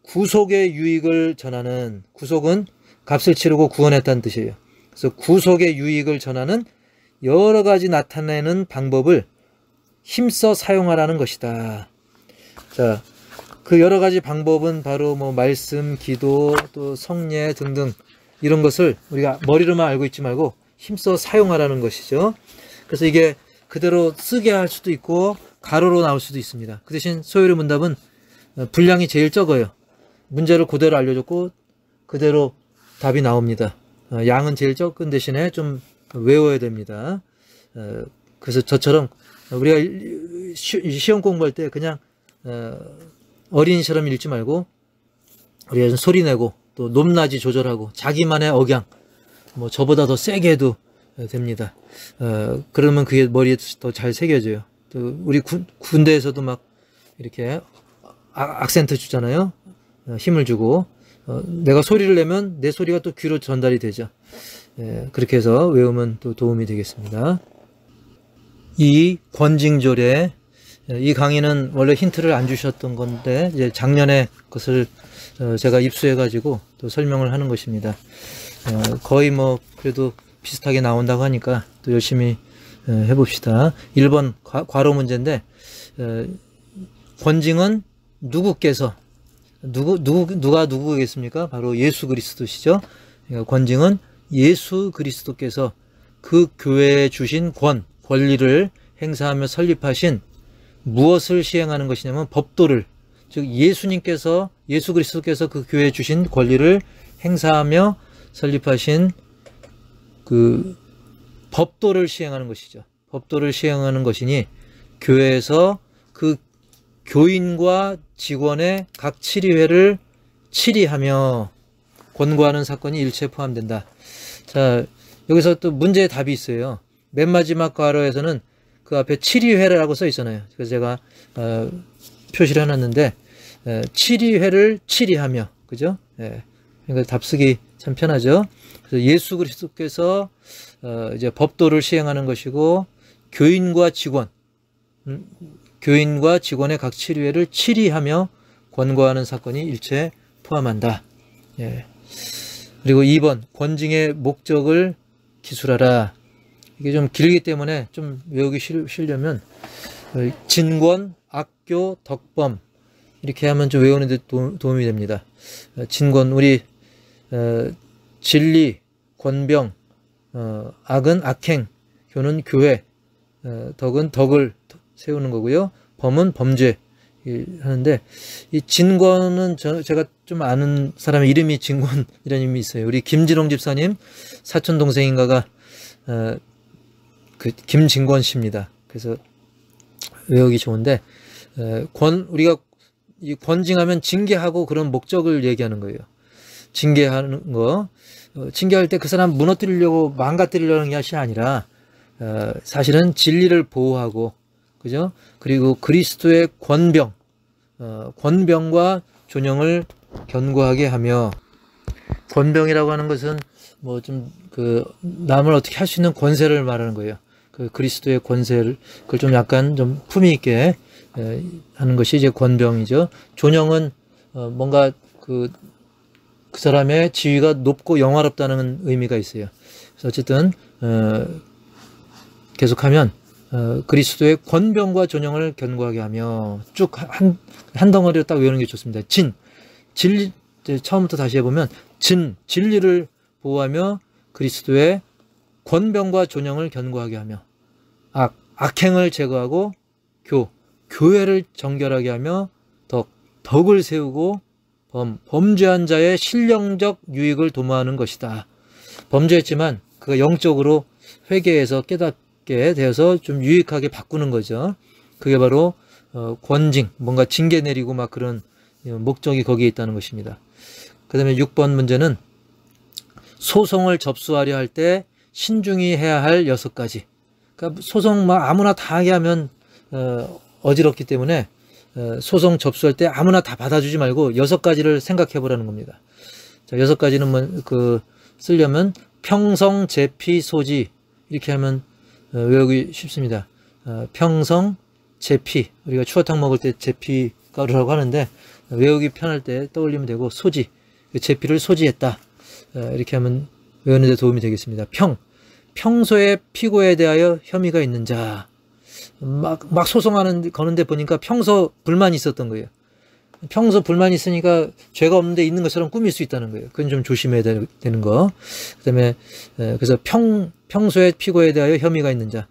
구속의 유익을 전하는, 구속은 값을 치르고 구원했다는 뜻이에요. 그래서 구속의 유익을 전하는 여러 가지 나타내는 방법을 힘써 사용하라는 것이다. 자, 그 여러 가지 방법은 바로 뭐 말씀, 기도, 또 성례 등등 이런 것을 우리가 머리로만 알고 있지 말고 힘써 사용하라는 것이죠. 그래서 이게 그대로 쓰게 할 수도 있고 가로로 나올 수도 있습니다. 그 대신 소요리 문답은 분량이 제일 적어요. 문제를 그대로 알려줬고 그대로 답이 나옵니다. 양은 제일 적은 대신에 좀 외워야 됩니다. 그래서 저처럼 우리가 시험 공부할 때 그냥 어린이처럼 읽지 말고 우리가 좀 소리 내고 또 높낮이 조절하고 자기만의 억양 뭐 저보다 더 세게 해도 됩니다. 그러면 그게 머리에 더 잘 새겨져요. 또 우리 군대에서도 막 이렇게 악센트 주잖아요. 힘을 주고 내가 소리를 내면 내 소리가 또 귀로 전달이 되죠. 그렇게 해서 외우면 또 도움이 되겠습니다. 이 권징조례, 이 강의는 원래 힌트를 안 주셨던 건데 이제 작년에 그것을 제가 입수해 가지고 또 설명을 하는 것입니다. 거의 뭐 그래도 비슷하게 나온다고 하니까 또 열심히 해봅시다. 1번 괄호 문제인데 권징은 누구께서 누가 누구겠습니까? 바로 예수 그리스도시죠. 그러니까 권징은 예수 그리스도께서 그 교회에 주신 권리를 행사하며 설립하신 무엇을 시행하는 것이냐면 법도를, 즉 예수 그리스도께서 그 교회에 주신 권리를 행사하며 설립하신 그 법도를 시행하는 것이죠. 법도를 시행하는 것이니 교회에서 그 교인과 직원의 각 7회를 치리하며 권고하는 사건이 일체에 포함된다. 자, 여기서 또 문제의 답이 있어요. 맨 마지막 괄호에서는 그 앞에 7회라고 써 있잖아요. 그래서 제가 표시를 해놨는데 7회를 치리하며, 그죠? 그러니까 답쓰기 참 편하죠. 그래서 예수 그리스도께서 이제 법도를 시행하는 것이고 교인과 직원의 각 7회를 치리하며 권고하는 사건이 일체에 포함한다. 그리고 2번 권징의 목적을 기술하라. 이게 좀 길기 때문에 좀 외우기 쉬려면 진권, 악교, 덕범 이렇게 하면 좀 외우는 데 도움이 됩니다. 진권, 우리 진리, 권병, 악은 악행, 교는 교회, 덕은 덕을 세우는 거고요. 범은 범죄 하는데, 이 진권은 제가 좀 아는 사람의 이름이 진권이라는 이름이 있어요. 우리 김진홍 집사님 사촌 동생인가가 그 김진권 씨입니다. 그래서 외우기 좋은데, 우리가 이 권징하면 징계하고 그런 목적을 얘기하는 거예요. 징계하는 거, 징계할 때 그 사람 무너뜨리려고 망가뜨리려는 것이 아니라 사실은 진리를 보호하고, 그죠? 그리고 그리스도의 권병과 존영을 견고하게 하며, 권병이라고 하는 것은 뭐 좀 그 남을 어떻게 할 수 있는 권세를 말하는 거예요. 그 그리스도의 권세를 그걸 좀 약간 좀 품위 있게 하는 것이 이제 권병이죠. 존영은 뭔가 그 사람의 지위가 높고 영화롭다는 의미가 있어요. 그래서 어쨌든 계속하면 그리스도의 권병과 존영을 견고하게 하며, 쭉 한 덩어리로 딱 외우는 게 좋습니다. 진리, 처음부터 다시 해보면 진리를 보호하며 그리스도의 권병과 존영을 견고하게 하며, 악행을 제거하고 교회를 정결하게 하며, 덕을 세우고 범죄한 자의 신령적 유익을 도모하는 것이다. 범죄했지만 그가 영적으로 회개해서 깨닫게 되어서 좀 유익하게 바꾸는 거죠. 그게 바로 권징, 뭔가 징계 내리고 막 그런 목적이 거기에 있다는 것입니다. 그 다음에 6번 문제는 소송을 접수하려 할 때 신중히 해야 할 6가지. 그러니까 소송 막 아무나 다 하게 하면 어지럽기 때문에 소송 접수할 때 아무나 다 받아주지 말고 6가지를 생각해 보라는 겁니다. 자, 6가지는 쓰려면 평성, 제피, 소지 이렇게 하면 외우기 쉽습니다. 평성, 제피, 우리가 추어탕 먹을 때 제피 가루라고 하는데 외우기 편할 때 떠올리면 되고, 소지, 제피를 소지했다. 이렇게 하면 외우는 데 도움이 되겠습니다. 평소에 피고에 대하여 혐의가 있는 자. 막 거는데 보니까 평소 불만이 있었던 거예요. 평소 불만이 있으니까 죄가 없는데 있는 것처럼 꾸밀 수 있다는 거예요. 그건 좀 조심해야 되는 거. 그 다음에, 그래서 평소에 피고에 대하여 혐의가 있는 자.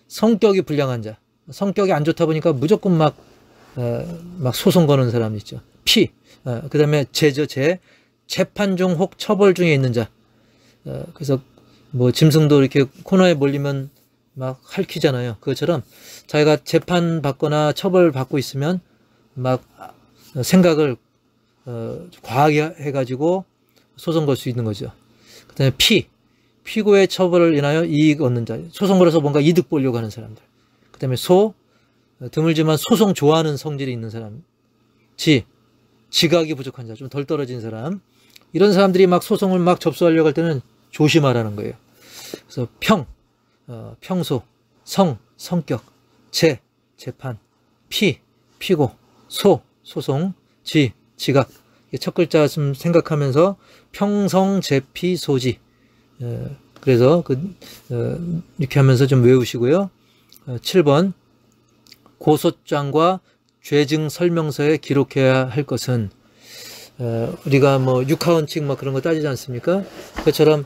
성격이 불량한 자. 성격이 안 좋다 보니까 무조건 막 소송 거는 사람 있죠. 그 다음에 재판 중 혹 처벌 중에 있는 자. 그래서 뭐 짐승도 이렇게 코너에 몰리면 막 핥히잖아요. 그것처럼 자기가 재판 받거나 처벌 받고 있으면 막 생각을 과하게 해가지고 소송 걸 수 있는 거죠. 그 다음에 피고의 처벌을 인하여 이익 얻는 자. 소송 걸어서 뭔가 이득 보려고 하는 사람들. 그 다음에 드물지만 소송 좋아하는 성질이 있는 사람. 지각이 부족한 자. 좀 덜 떨어진 사람. 이런 사람들이 막 소송을 막 접수하려고 할 때는 조심하라는 거예요. 그래서 평소, 성격, 재판, 피고, 소송, 지각. 첫 글자 좀 생각하면서 평성재피소지. 그래서 이렇게 하면서 좀 외우시고요. 7번 고소장과 죄증 설명서에 기록해야 할 것은 우리가 뭐 육하원칙 막 그런 거 따지지 않습니까? 그것처럼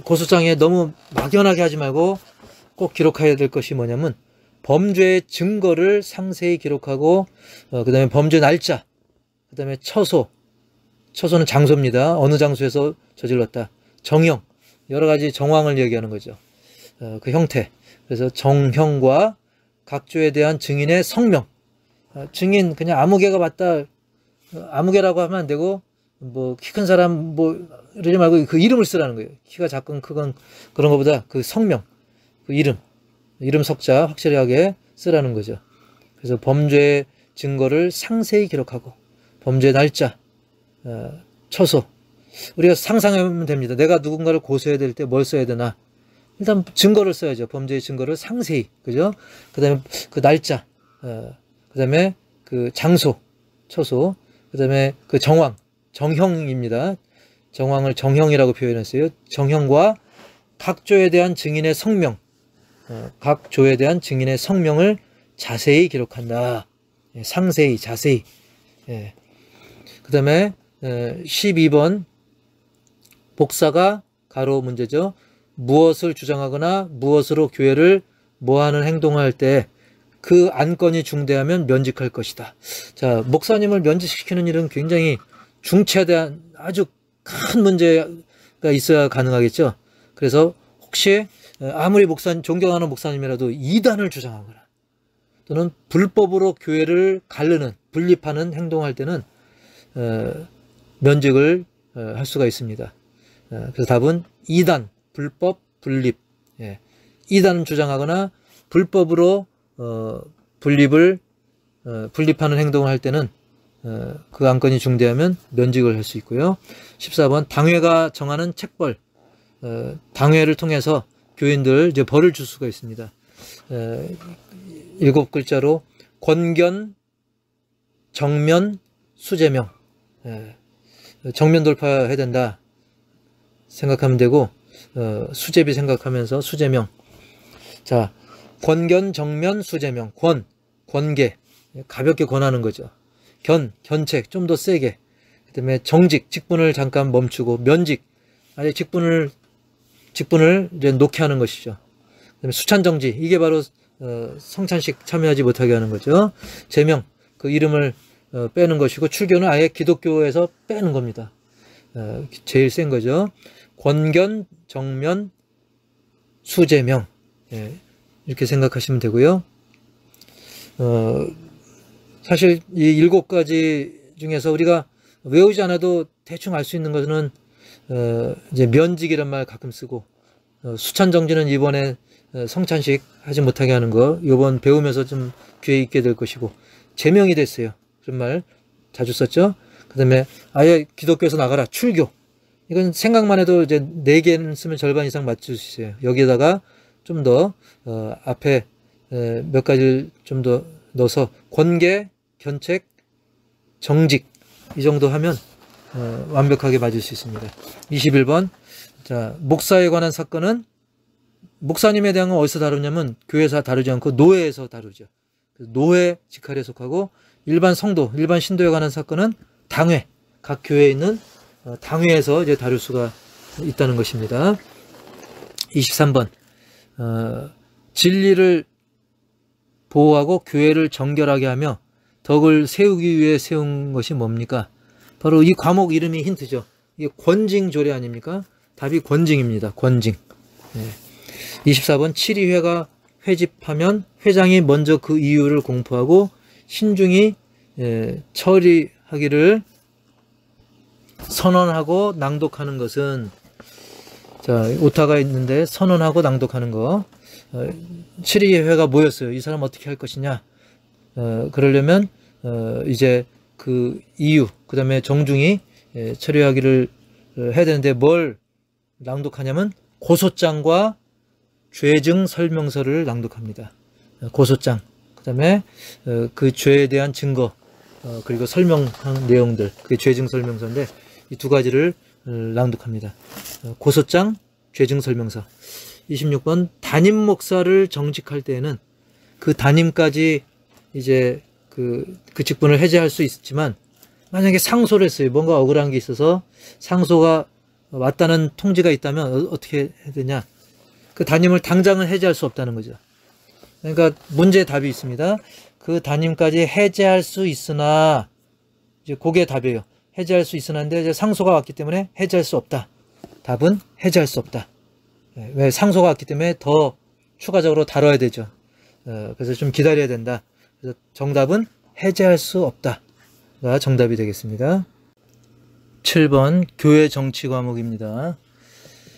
고소장에 너무 막연하게 하지 말고 꼭 기록해야 될 것이 뭐냐면 범죄의 증거를 상세히 기록하고 그 다음에 범죄 날짜, 그 다음에 처소는 장소입니다. 어느 장소에서 저질렀다. 정형, 여러 가지 정황을 얘기하는 거죠. 그 형태. 그래서 정형과 각조에 대한 증인의 성명. 증인 그냥 아무개가 봤다. 아무개라고 하면 안 되고 뭐 키 큰 사람 뭐 이러지 말고 그 이름을 쓰라는 거예요. 키가 작건 크건 그런 것보다 그 성명, 그 이름 석자 확실하게 쓰라는 거죠. 그래서 범죄 증거를 상세히 기록하고 범죄 날짜, 처소. 우리가 상상하면 됩니다. 내가 누군가를 고소해야 될 때 뭘 써야 되나? 일단 증거를 써야죠. 범죄의 증거를 상세히, 그죠? 그 다음에 그 날짜, 그 다음에 그 장소, 처소, 그 다음에 그 정형입니다. 정황을 정형이라고 표현했어요. 정형과 각조에 대한 증인의 성명, 각조에 대한 증인의 성명을 자세히 기록한다. 상세히, 자세히. 그 다음에 12번 복사가 가로 문제죠. 무엇을 주장하거나 무엇으로 교회를 모하는 행동을 할 때 그 안건이 중대하면 면직할 것이다. 자, 목사님을 면직시키는 일은 굉장히 중차대한 아주 큰 문제가 있어야 가능하겠죠. 그래서 혹시 아무리 존경하는 목사님이라도 이단을 주장하거나 또는 불법으로 교회를 가르는, 분립하는 행동을 할 때는 면직을 할 수가 있습니다. 그래서 답은 이단, 불법, 분립. 이단을 주장하거나 불법으로 분립하는 행동을 할 때는 그 안건이 중대하면 면직을 할 수 있고요. 14번 당회가 정하는 책벌. 당회를 통해서 교인들 이제 벌을 줄 수가 있습니다. 7글자로 권견, 정면, 수재명. 정면 돌파해야 된다 생각하면 되고 수재비 생각하면서 수재명. 자, 권견, 정면, 수재명. 권계 가볍게 권하는 거죠. 견책 좀 더 세게. 그다음에 정직, 직분을 잠깐 멈추고 면직, 아니 직분을 이제 놓게 하는 것이죠. 그다음에 수찬정지, 이게 바로 성찬식 참여하지 못하게 하는 거죠. 제명, 그 이름을 빼는 것이고 출교는 아예 기독교에서 빼는 겁니다. 제일 센 거죠. 권견, 정면, 수재명. 이렇게 생각하시면 되고요. 사실 이 7가지 중에서 우리가 외우지 않아도 대충 알 수 있는 것은 이제 면직이란 말 가끔 쓰고 수찬정지는 이번에 성찬식 하지 못하게 하는 거 이번 배우면서 좀 귀에 있게 될 것이고 제명이 됐어요. 그런 말 자주 썼죠. 그 다음에 아예 기독교에서 나가라. 출교. 이건 생각만 해도 이제 4개는 쓰면 절반 이상 맞출 수 있어요. 여기에다가 좀 더 앞에 몇 가지를 좀 더 넣어서 권계, 견책, 정직 이 정도 하면 완벽하게 맞을 수 있습니다. 21번. 자, 목사에 관한 사건은 목사님에 대한 건 어디서 다루냐면 교회에서 다루지 않고 노회에서 다루죠. 노회 직할에 속하고 일반 성도, 일반 신도에 관한 사건은 당회, 각 교회에 있는 당회에서 이제 다룰 수가 있다는 것입니다. 23번. 진리를 보호하고 교회를 정결하게 하며 덕을 세우기 위해 세운 것이 뭡니까? 바로 이 과목 이름이 힌트죠. 이게 권징조례 아닙니까? 답이 권징입니다. 권징. 네. 24번. 7위회가 회집하면 회장이 먼저 그 이유를 공포하고 신중히 처리하기를 선언하고 낭독하는 것은, 자, 오타가 있는데 선언하고 낭독하는 거. 7위회가 뭐였어요? 이 사람 어떻게 할 것이냐? 그러려면 이제 그 이유, 그 다음에 정중히 처리하기를 해야 되는데 뭘 낭독하냐면 고소장과 죄증 설명서를 낭독합니다. 고소장, 그 다음에 그 죄에 대한 증거, 그리고 설명한 내용들, 그게 죄증 설명서인데 이 두 가지를 낭독합니다. 고소장, 죄증 설명서. 26번. 담임 목사를 정직할 때에는 그 담임까지 이제 그 직분을 해제할 수 있지만 만약에 상소를 했어요. 뭔가 억울한 게 있어서 상소가 왔다는 통지가 있다면 어떻게 해야 되냐? 그 담임을 당장은 해제할 수 없다는 거죠. 그러니까 문제의 답이 있습니다. 그 담임까지 해제할 수 있으나, 이제 그게 답이에요. 해제할 수 있으나인데 이제 상소가 왔기 때문에 해제할 수 없다. 답은 해제할 수 없다. 왜? 상소가 왔기 때문에 더 추가적으로 다뤄야 되죠. 그래서 좀 기다려야 된다. 그래서 정답은 해제할 수 없다가 정답이 되겠습니다. 7번. 교회 정치 과목입니다.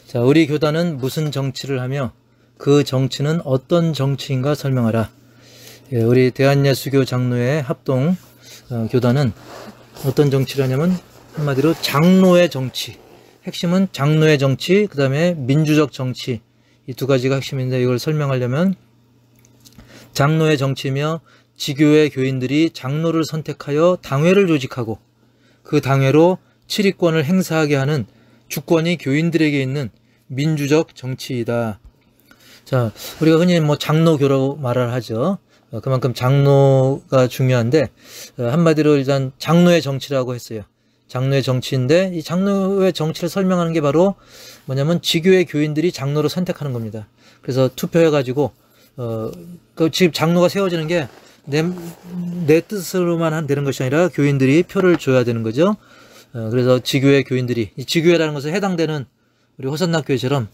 자, 우리 교단은 무슨 정치를 하며 그 정치는 어떤 정치인가 설명하라. 우리 대한예수교 장로회 합동 교단은 어떤 정치를 하냐면 한마디로 장로의 정치, 핵심은 장로의 정치, 그 다음에 민주적 정치, 이 두 가지가 핵심인데 이걸 설명하려면 장로의 정치며 지교회 교인들이 장로를 선택하여 당회를 조직하고 그 당회로 치리권을 행사하게 하는 주권이 교인들에게 있는 민주적 정치이다. 자, 우리가 흔히 뭐 장로교라고 말을 하죠. 그만큼 장로가 중요한데 한마디로 일단 장로의 정치라고 했어요. 장로의 정치인데 이 장로의 정치를 설명하는 게 바로 뭐냐면 지교회 교인들이 장로를 선택하는 겁니다. 그래서 투표해가지고 지금 장로가 세워지는 게 내 뜻으로만 되는 것이 아니라 교인들이 표를 줘야 되는 거죠. 그래서 지교회 교인들이, 이 지교회라는 것에 해당되는 우리 호산나교회처럼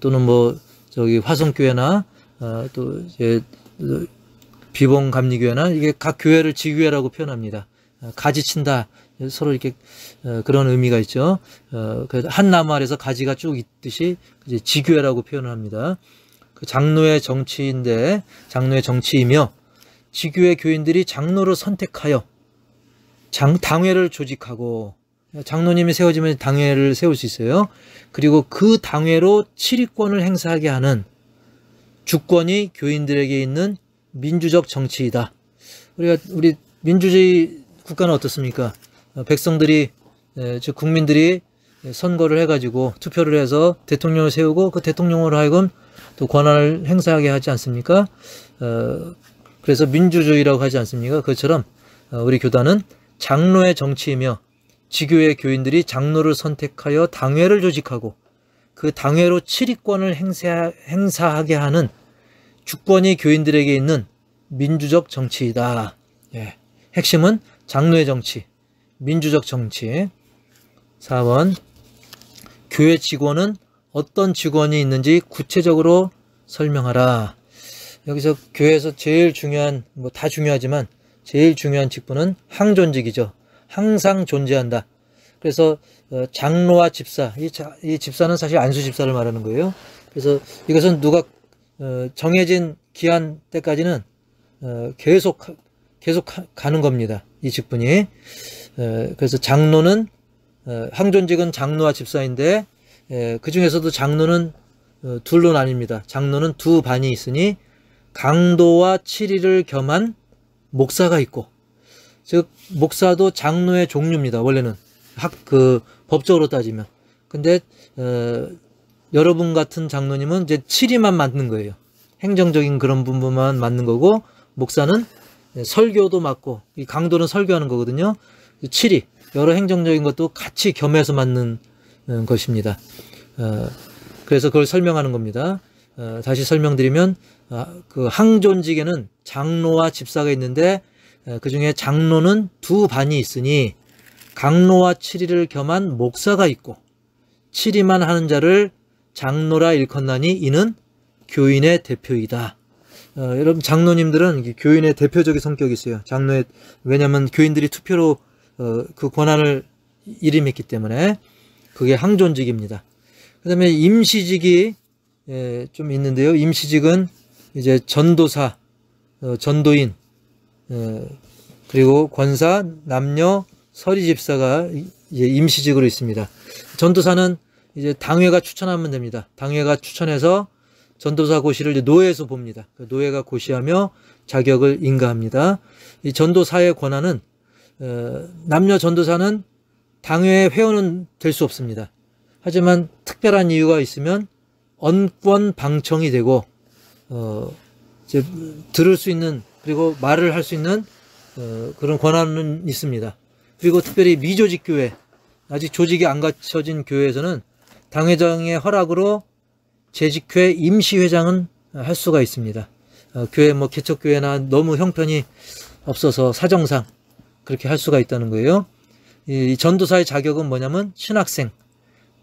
또는 뭐 저기 화성교회나 또 이제 비봉감리교회나 이게 각 교회를 지교회라고 표현합니다. 가지친다, 서로 이렇게 그런 의미가 있죠. 한 나무 아래서 가지가 쭉 있듯이 이제 지교회라고 표현을 합니다. 그 장로의 정치인데 장로의 정치이며 지교회 교인들이 장로를 선택하여 당회를 조직하고, 장로님이 세워지면 당회를 세울 수 있어요. 그리고 그 당회로 치리권을 행사하게 하는 주권이 교인들에게 있는 민주적 정치이다. 우리 민주주의 국가는 어떻습니까? 백성들이, 즉 국민들이 선거를 해가지고 투표를 해서 대통령을 세우고 그 대통령으로 하여금 또 권한을 행사하게 하지 않습니까? 그래서 민주주의라고 하지 않습니까? 그것처럼 우리 교단은 장로의 정치이며 지교회 교인들이 장로를 선택하여 당회를 조직하고 그 당회로 치리권을 행사하게 하는 주권이 교인들에게 있는 민주적 정치이다. 예. 핵심은 장로의 정치, 민주적 정치. 4번. 교회 직원은 어떤 직원이 있는지 구체적으로 설명하라. 여기서 교회에서 제일 중요한, 뭐 다 중요하지만 제일 중요한 직분은 항존직이죠. 항상 존재한다. 그래서 장로와 집사, 이 집사는 사실 안수 집사를 말하는 거예요. 그래서 이것은 누가 정해진 기한 때까지는 계속 가는 겁니다. 이 직분이. 그래서 장로는 항존직은 장로와 집사인데 그 중에서도 장로는 둘로 나뉩니다. 장로는 두 반이 있으니 강도와 치리를 겸한 목사가 있고, 즉 목사도 장로의 종류입니다. 원래는 법적으로 따지면. 근데, 여러분 같은 장로님은 이제 치리만 맡는 거예요. 행정적인 그런 부분만 맡는 거고, 목사는 설교도 맡고, 이 강도는 설교하는 거거든요. 치리, 여러 행정적인 것도 같이 겸해서 맡는 것입니다. 그래서 그걸 설명하는 겁니다. 다시 설명드리면, 그 항존직에는 장로와 집사가 있는데, 그 중에 장로는 두 반이 있으니, 강로와 치리를 겸한 목사가 있고, 치리만 하는 자를 장로라 일컫나니 이는 교인의 대표이다. 여러분 장로님들은 교인의 대표적인 성격이 있어요. 왜냐하면 교인들이 투표로 그 권한을 일임했기 때문에 그게 항존직입니다. 그 다음에 임시직이 좀 있는데요. 임시직은 이제 전도사, 전도인, 그리고 권사, 남녀, 서리집사가 이제 임시직으로 있습니다. 전도사는 이제 당회가 추천하면 됩니다. 당회가 추천해서 전도사 고시를 이제 노회에서 봅니다. 노회가 고시하며 자격을 인가합니다. 이 전도사의 권한은 남녀 전도사는 당회의 회원은 될 수 없습니다. 하지만 특별한 이유가 있으면 언권 방청이 되고 이제 들을 수 있는 그리고 말을 할 수 있는 그런 권한은 있습니다. 그리고 특별히 미조직 교회, 아직 조직이 안 갖춰진 교회에서는 당회장의 허락으로 재직회 임시회장은 할 수가 있습니다. 교회 개척교회나 너무 형편이 없어서 사정상 그렇게 할 수가 있다는 거예요. 이 전도사의 자격은 뭐냐면 신학생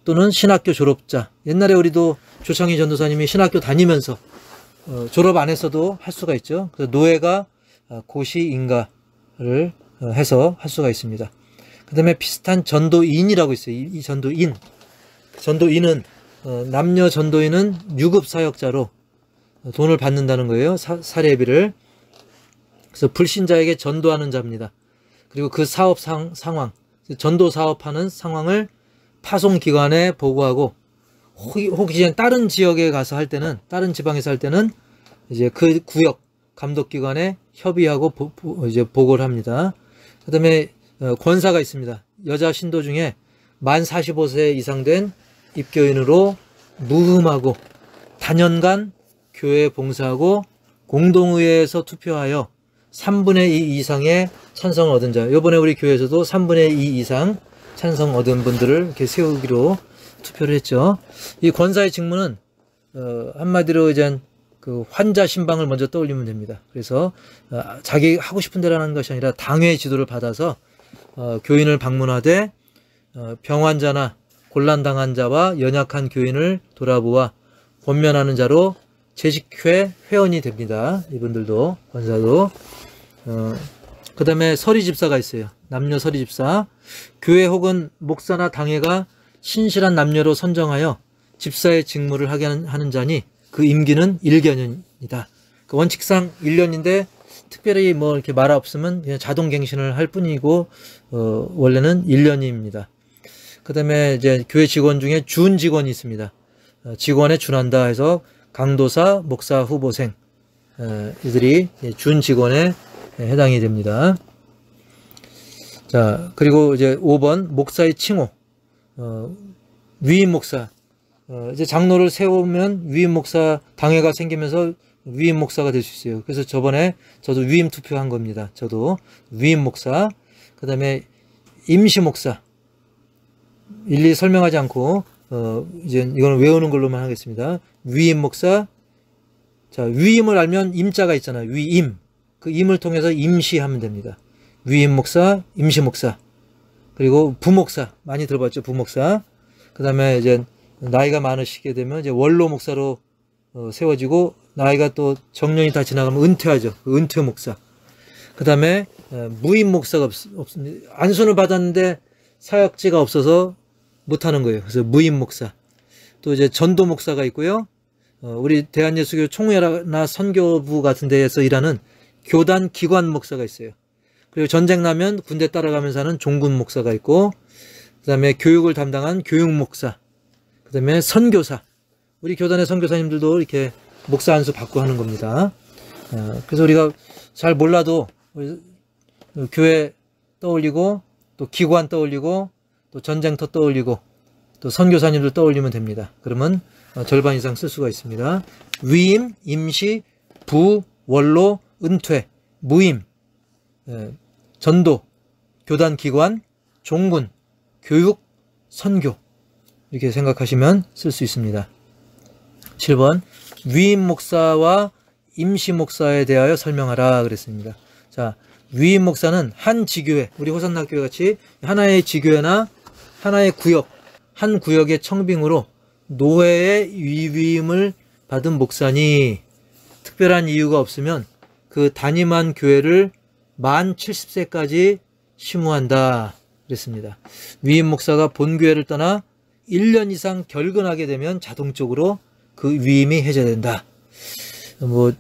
또는 신학교 졸업자. 옛날에 우리도 조창희 전도사님이 신학교 다니면서 졸업 안 했어도 할 수가 있죠. 그래서 노회가 고시 인가를 해서 할 수가 있습니다. 그 다음에 비슷한 전도인이라고 있어요. 이 전도인. 전도인은 남녀 전도인은 유급 사역자로 돈을 받는다는 거예요. 사례비를. 그래서 불신자에게 전도하는 자입니다. 그리고 그 사업 상황, 전도 사업하는 상황을 파송기관에 보고하고 혹시 다른 지역에 가서 할 때는, 다른 지방에서 할 때는 이제 그 구역 감독기관에 협의하고 이제 보고를 합니다. 그 다음에 권사가 있습니다. 여자 신도 중에 만 45세 이상 된 입교인으로 무흠하고 단연간 교회에 봉사하고 공동의회에서 투표하여 3분의 2 이상의 찬성을 얻은 자. 이번에 우리 교회에서도 3분의 2 이상 찬성 얻은 분들을 이렇게 세우기로 투표를 했죠. 이 권사의 직무는 한마디로 이제 그 환자 신방을 먼저 떠올리면 됩니다. 그래서 자기 하고 싶은 대로 하는 것이 아니라 당회의 지도를 받아서 교인을 방문하되 병환자나 곤란당한 자와 연약한 교인을 돌아보아 권면하는 자로 재직회 회원이 됩니다. 이분들도 권사도. 그 다음에 서리집사가 있어요. 남녀 서리집사. 교회 혹은 목사나 당회가 신실한 남녀로 선정하여 집사의 직무를 하게 하는 자니 그 임기는 1개년이다. 그 원칙상 1년인데 특별히 이렇게 말 없으면 그냥 자동갱신을 할 뿐이고 원래는 1년입니다. 그 다음에 이제 교회 직원 중에 준 직원이 있습니다. 직원에 준한다 해서 강도사, 목사, 후보생 이들이 준 직원에 해당이 됩니다. 자, 그리고 이제 5번 목사의 칭호. 위임 목사. 이제 장로를 세우면 위임 목사 당회가 생기면서 위임 목사가 될 수 있어요. 그래서 저번에 저도 위임 투표한 겁니다. 저도 위임 목사. 그 다음에 임시 목사. 일일이 설명하지 않고 이제 이거는 외우는 걸로만 하겠습니다. 위임 목사. 자, 위임을 알면 임자가 있잖아요. 위임. 그 임을 통해서 임시하면 됩니다. 위임 목사, 임시 목사. 그리고 부목사. 많이 들어봤죠? 부목사. 그 다음에 이제 나이가 많으시게 되면 이제 원로 목사로 세워지고 나이가 또 정년이 다 지나가면 은퇴하죠. 은퇴 목사. 그 다음에 무임 목사가 없습니다. 안수는 받았는데 사역지가 없어서 못하는 거예요. 그래서 무임 목사. 또 이제 전도 목사가 있고요. 우리 대한예수교 총회나 선교부 같은 데에서 일하는 교단 기관 목사가 있어요. 그리고 전쟁 나면 군대 따라가면서 하는 종군 목사가 있고, 그 다음에 교육을 담당한 교육 목사, 그 다음에 선교사. 우리 교단의 선교사님들도 이렇게 목사 안수 받고 하는 겁니다. 그래서 우리가 잘 몰라도 교회 떠올리고 또 기관 떠올리고 또 전쟁터 떠올리고 또 선교사님들 떠올리면 됩니다. 그러면 절반 이상 쓸 수가 있습니다. 위임, 임시, 부, 원로, 은퇴, 무임, 전도, 교단기관, 종군, 교육, 선교 이렇게 생각하시면 쓸 수 있습니다. 7번 위임 목사와 임시 목사에 대하여 설명하라 그랬습니다. 자, 위임 목사는 한 지교회, 우리 호산나교회 같이 하나의 지교회나 하나의 구역, 한 구역의 청빙으로 노회의 위임을 받은 목사니 특별한 이유가 없으면 그 담임한 교회를 만 70세까지 심우한다 그랬습니다. 위임 목사가 본교회를 떠나 1년 이상 결근하게 되면 자동적으로 그 위임이 해제된다. 뭐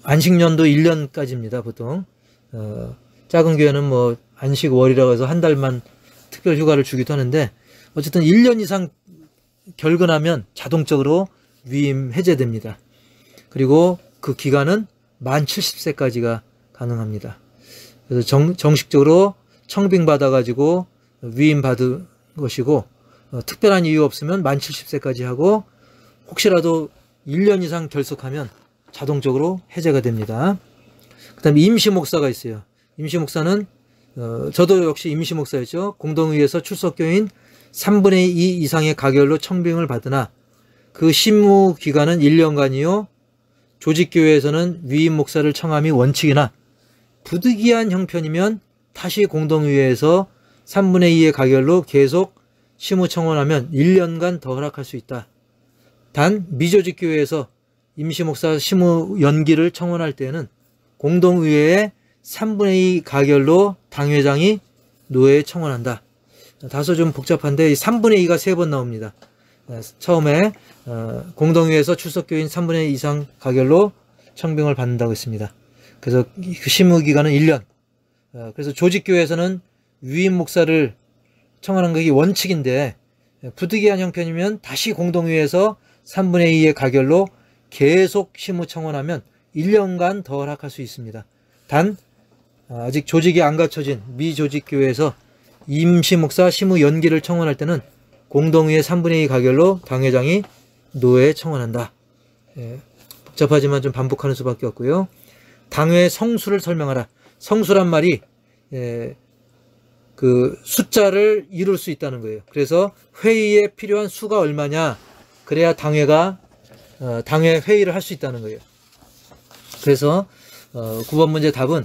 안식년도 1년까지입니다. 보통 작은 교회는 뭐 안식월이라고 해서 한 달만 특별 휴가를 주기도 하는데 어쨌든 1년 이상 결근하면 자동적으로 위임 해제됩니다. 그리고 그 기간은 만 70세까지가 가능합니다. 그래서 정식적으로 청빙받아가지고 위임 받은 것이고 특별한 이유 없으면 만 70세까지 하고 혹시라도 1년 이상 결석하면 자동적으로 해제가 됩니다. 그 다음에 임시 목사가 있어요. 임시 목사는 저도 역시 임시 목사였죠. 공동의에서 출석교인 3분의 2 이상의 가결로 청빙을 받으나 그 심무 기간은 1년간이요. 조직교회에서는 위임 목사를 청함이 원칙이나 부득이한 형편이면 다시 공동의회에서 3분의 2의 가결로 계속 심우 청원하면 1년간 더 허락할 수 있다. 단 미조직교회에서 임시목사 심우 연기를 청원할 때는 공동의회의 3분의 2 가결로 당회장이 노회에 청원한다. 다소 좀 복잡한데 3분의 2가 3번 나옵니다. 처음에 공동의회에서 출석교인 3분의 2 이상 가결로 청빙을 받는다고 했습니다. 그래서 그 심의기간은 1년. 그래서 조직교회에서는 위임 목사를 청원하는 것이 원칙인데 부득이한 형편이면 다시 공동의회에서 3분의 2의 가결로 계속 심의 청원하면 1년간 더 허락할 수 있습니다. 단 아직 조직이 안 갖춰진 미조직교회에서 임시목사 심의 연기를 청원할 때는 공동의회 3분의 2 가결로 당회장이 노회에 청원한다. 복잡하지만 좀 반복하는 수밖에 없고요. 당회 성수를 설명하라. 성수란 말이 그 숫자를 이룰 수 있다는 거예요. 그래서 회의에 필요한 수가 얼마냐, 그래야 당회 회의를 할 수 있다는 거예요. 그래서 9번 문제 답은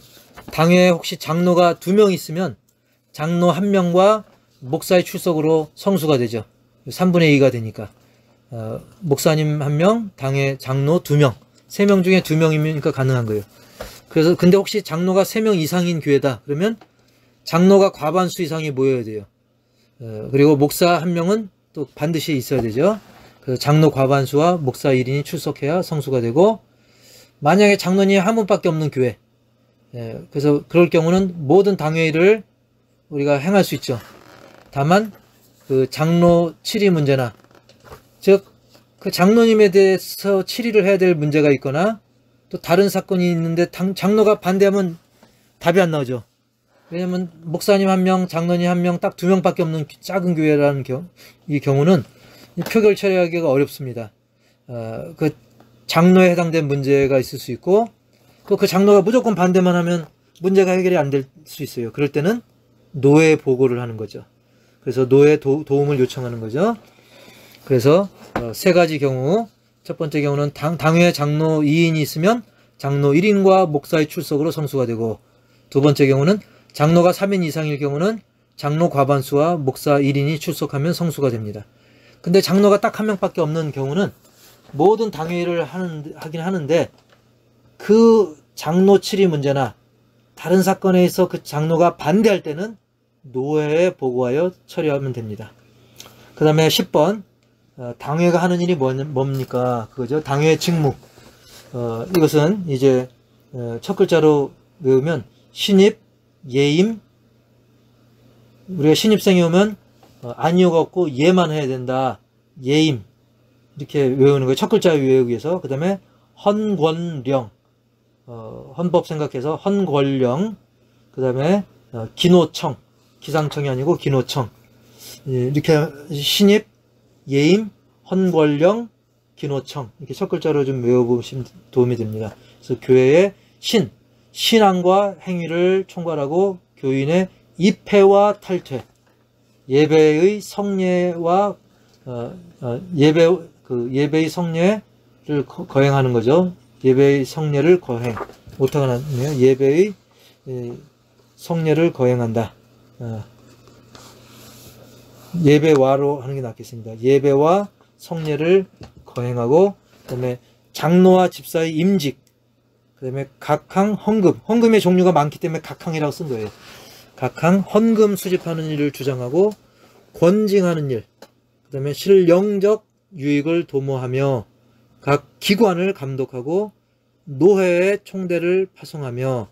당회에 혹시 장로가 2명 있으면 장로 1명과 목사의 출석으로 성수가 되죠. 3분의 2가 되니까 목사님 1명, 당회 장로 2명, 3명 중에 2명이니까 가능한 거예요. 그래서 근데 혹시 장로가 3명 이상인 교회다 그러면 장로가 과반수 이상이 모여야 돼요. 그리고 목사 1명은 또 반드시 있어야 되죠. 그래서 장로 과반수와 목사 1인이 출석해야 성수가 되고, 만약에 장로님 한 분밖에 없는 교회, 그래서 그럴 경우는 모든 당회의를 우리가 행할 수 있죠. 다만 그 장로 7위 문제나, 즉 그 장로님에 대해서 7위를 해야 될 문제가 있거나 또 다른 사건이 있는데 장로가 반대하면 답이 안 나오죠. 왜냐면 목사님 1명, 장로님 1명, 딱 2명밖에 없는 작은 교회라는 이 경우는 표결 처리하기가 어렵습니다. 그 장로에 해당된 문제가 있을 수 있고, 또 그 장로가 무조건 반대만 하면 문제가 해결이 안 될 수 있어요. 그럴 때는 노회에 보고를 하는 거죠. 그래서 노회에 도움을 요청하는 거죠. 그래서 세 가지 경우, 첫 번째 경우는 당회 장로 2인이 있으면 장로 1인과 목사의 출석으로 성수가 되고, 두 번째 경우는 장로가 3인 이상일 경우는 장로 과반수와 목사 1인이 출석하면 성수가 됩니다. 근데 장로가 딱 1명밖에 없는 경우는 모든 당회의를 하긴 하는데 그 장로 7위 문제나 다른 사건에 있어 그 장로가 반대할 때는 노회에 보고하여 처리하면 됩니다. 그 다음에 10번 당회가 하는 일이 뭡니까? 그거죠. 당회의 직무. 이것은 이제 첫 글자로 외우면 신입, 예임, 우리가 신입생이 오면 아니오가 없고 예만 해야 된다. 예임. 이렇게 외우는 거예요. 첫 글자 외우기 위해서. 그 다음에 헌권령. 헌법 생각해서 헌권령. 그 다음에 기노청. 기상청이 아니고 기노청. 이렇게 신입, 예임, 헌권령, 기노청 이렇게 첫 글자로 좀 외워보시면 도움이 됩니다. 그래서 교회의 신앙과 행위를 총괄하고 교인의 입회와 탈퇴, 예배의 성례와 예배의 성례를 거행하는 거죠. 예배의 성례를 거행. 오타가 났네요. 예배의 성례를 거행한다. 예배와로 하는 게 낫겠습니다. 예배와 성례를 거행하고, 그 다음에 장로와 집사의 임직, 그 다음에 각항 헌금. 헌금의 종류가 많기 때문에 각항이라고 쓴 거예요. 각항 헌금 수집하는 일을 주장하고, 권징하는 일, 그 다음에 실영적 유익을 도모하며 각 기관을 감독하고 노회의 총대를 파송하며,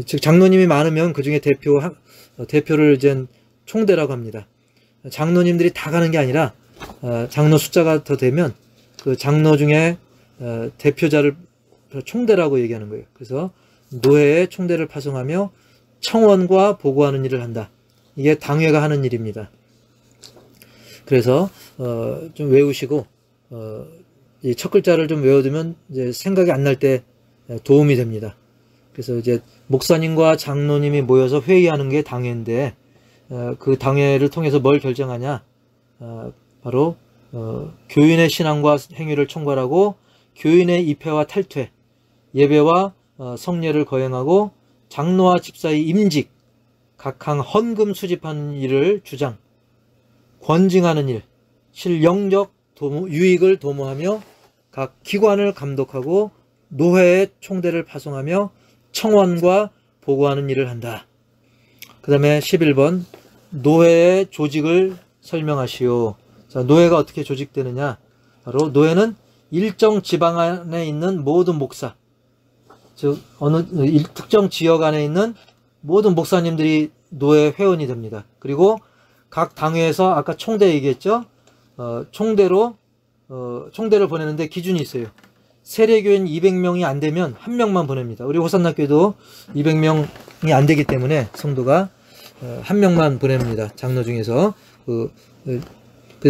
즉 장로님이 많으면 그 중에 대표를 이제 총대라고 합니다. 장로님들이 다 가는 게 아니라 장로 숫자가 더 되면 그 장로 중에 대표자를 총대라고 얘기하는 거예요. 그래서 노회의 총대를 파송하며 청원과 보고하는 일을 한다. 이게 당회가 하는 일입니다. 그래서 좀 외우시고 이 첫 글자를 좀 외워두면 이제 생각이 안 날 때 도움이 됩니다. 그래서 이제 목사님과 장로님이 모여서 회의하는 게 당회인데, 그 당회를 통해서 뭘 결정하냐? 바로 교인의 신앙과 행위를 총괄하고 교인의 입회와 탈퇴, 예배와 성례를 거행하고 장로와 집사의 임직, 각항 헌금 수집하는 일을 주장, 권징하는 일, 실영적 유익을 도모하며 각 기관을 감독하고 노회의 총대를 파송하며 청원과 보고하는 일을 한다. 그 다음에 11번 노회의 조직을 설명하시오. 자, 노회가 어떻게 조직되느냐? 바로 노회는 일정 지방 안에 있는 모든 목사, 즉 어느 특정 지역 안에 있는 모든 목사님들이 노회 회원이 됩니다. 그리고 각 당회에서 아까 총대 얘기했죠? 총대를 보내는데 기준이 있어요. 세례교인 200명이 안 되면 한 명만 보냅니다. 우리 호산나교도 200명이 안 되기 때문에 성도가 한 명만 보냅니다. 장로 중에서. 그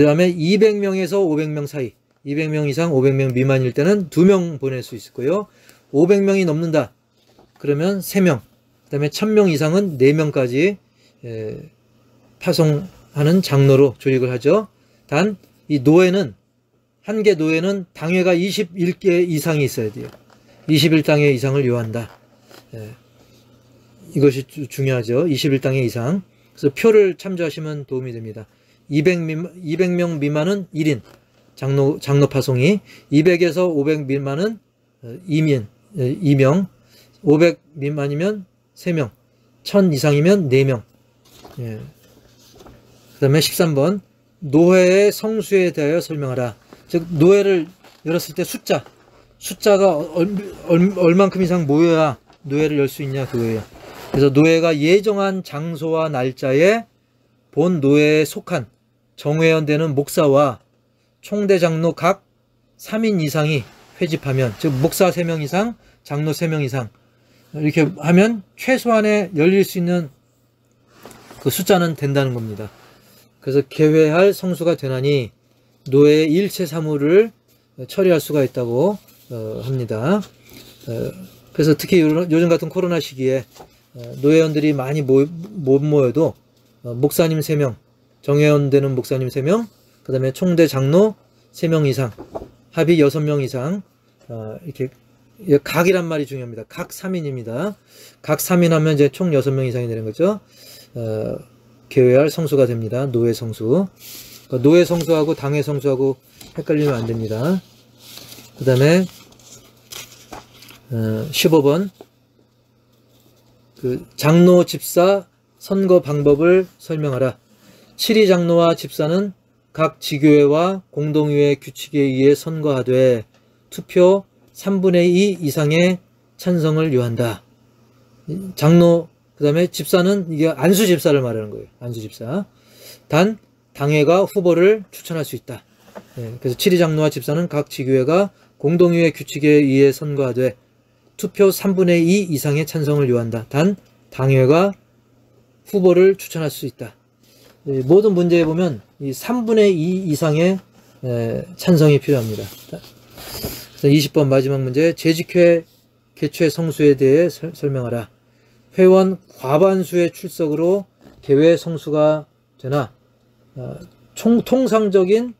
다음에 200명에서 500명 사이, 200명 이상 500명 미만일 때는 2명 보낼 수 있을 거예요. 500명이 넘는다 그러면 3명, 그 다음에 1000명 이상은 4명까지 파송하는 장로로 조직을 하죠. 단 이 노회는, 한 개 노회는 당회가 21개 이상이 있어야 돼요. 21당회 이상을 요한다. 이것이 중요하죠. 21당회 이상. 그래서 표를 참조하시면 도움이 됩니다. 200명 미만은 1인 장로 파송이, 200에서 500 미만은 2명, 500 미만이면 3명, 1000 이상이면 4명. 그 다음에 13번 노회의 성수에 대하여 설명하라. 즉 노회를 열었을 때 숫자가 얼만큼 이상 모여야 노회를 열 수 있냐 그거예요. 그래서 노회가 예정한 장소와 날짜에 본 노회에 속한 정회원되는 목사와 총대 장로 각 3인 이상이 회집하면, 즉 목사 3명 이상, 장로 3명 이상 이렇게 하면 최소한에 열릴 수 있는 그 숫자는 된다는 겁니다. 그래서 개회할 성수가 되나니 노회의 일체 사무를 처리할 수가 있다고 합니다. 그래서 특히 요즘 같은 코로나 시기에 노회원들이 많이 못 모여도 목사님 3명, 정회원 되는 목사님 3명, 그 다음에 총대 장로 3명 이상, 합의 6명 이상, 이렇게 각이란 말이 중요합니다. 각 3인입니다. 각 3인 하면 이제 총 6명 이상이 되는 거죠. 개회할 성수가 됩니다. 노회 성수. 노회 성수하고 당회 성수하고 헷갈리면 안 됩니다. 그 다음에 15번 그 장로 집사 선거 방법을 설명하라. 7위 장로와 집사는 각 지교회와 공동의회 규칙에 의해 선거하되 투표 3분의 2 이상의 찬성을 요한다. 장로, 그 다음에 집사는 이게 안수 집사를 말하는 거예요. 안수 집사. 단 당회가 후보를 추천할 수 있다. 그래서 7위 장로와 집사는 각 지교회가 공동의회 규칙에 의해 선거하되 투표 3분의 2 이상의 찬성을 요한다. 단 당회가 후보를 추천할 수 있다. 모든 문제에 보면 이 3분의 2 이상의 찬성이 필요합니다. 그래서 20번 마지막 문제, 재직회 개최 성수에 대해 설명하라. 회원 과반수의 출석으로 개회 성수가 되나 통상적인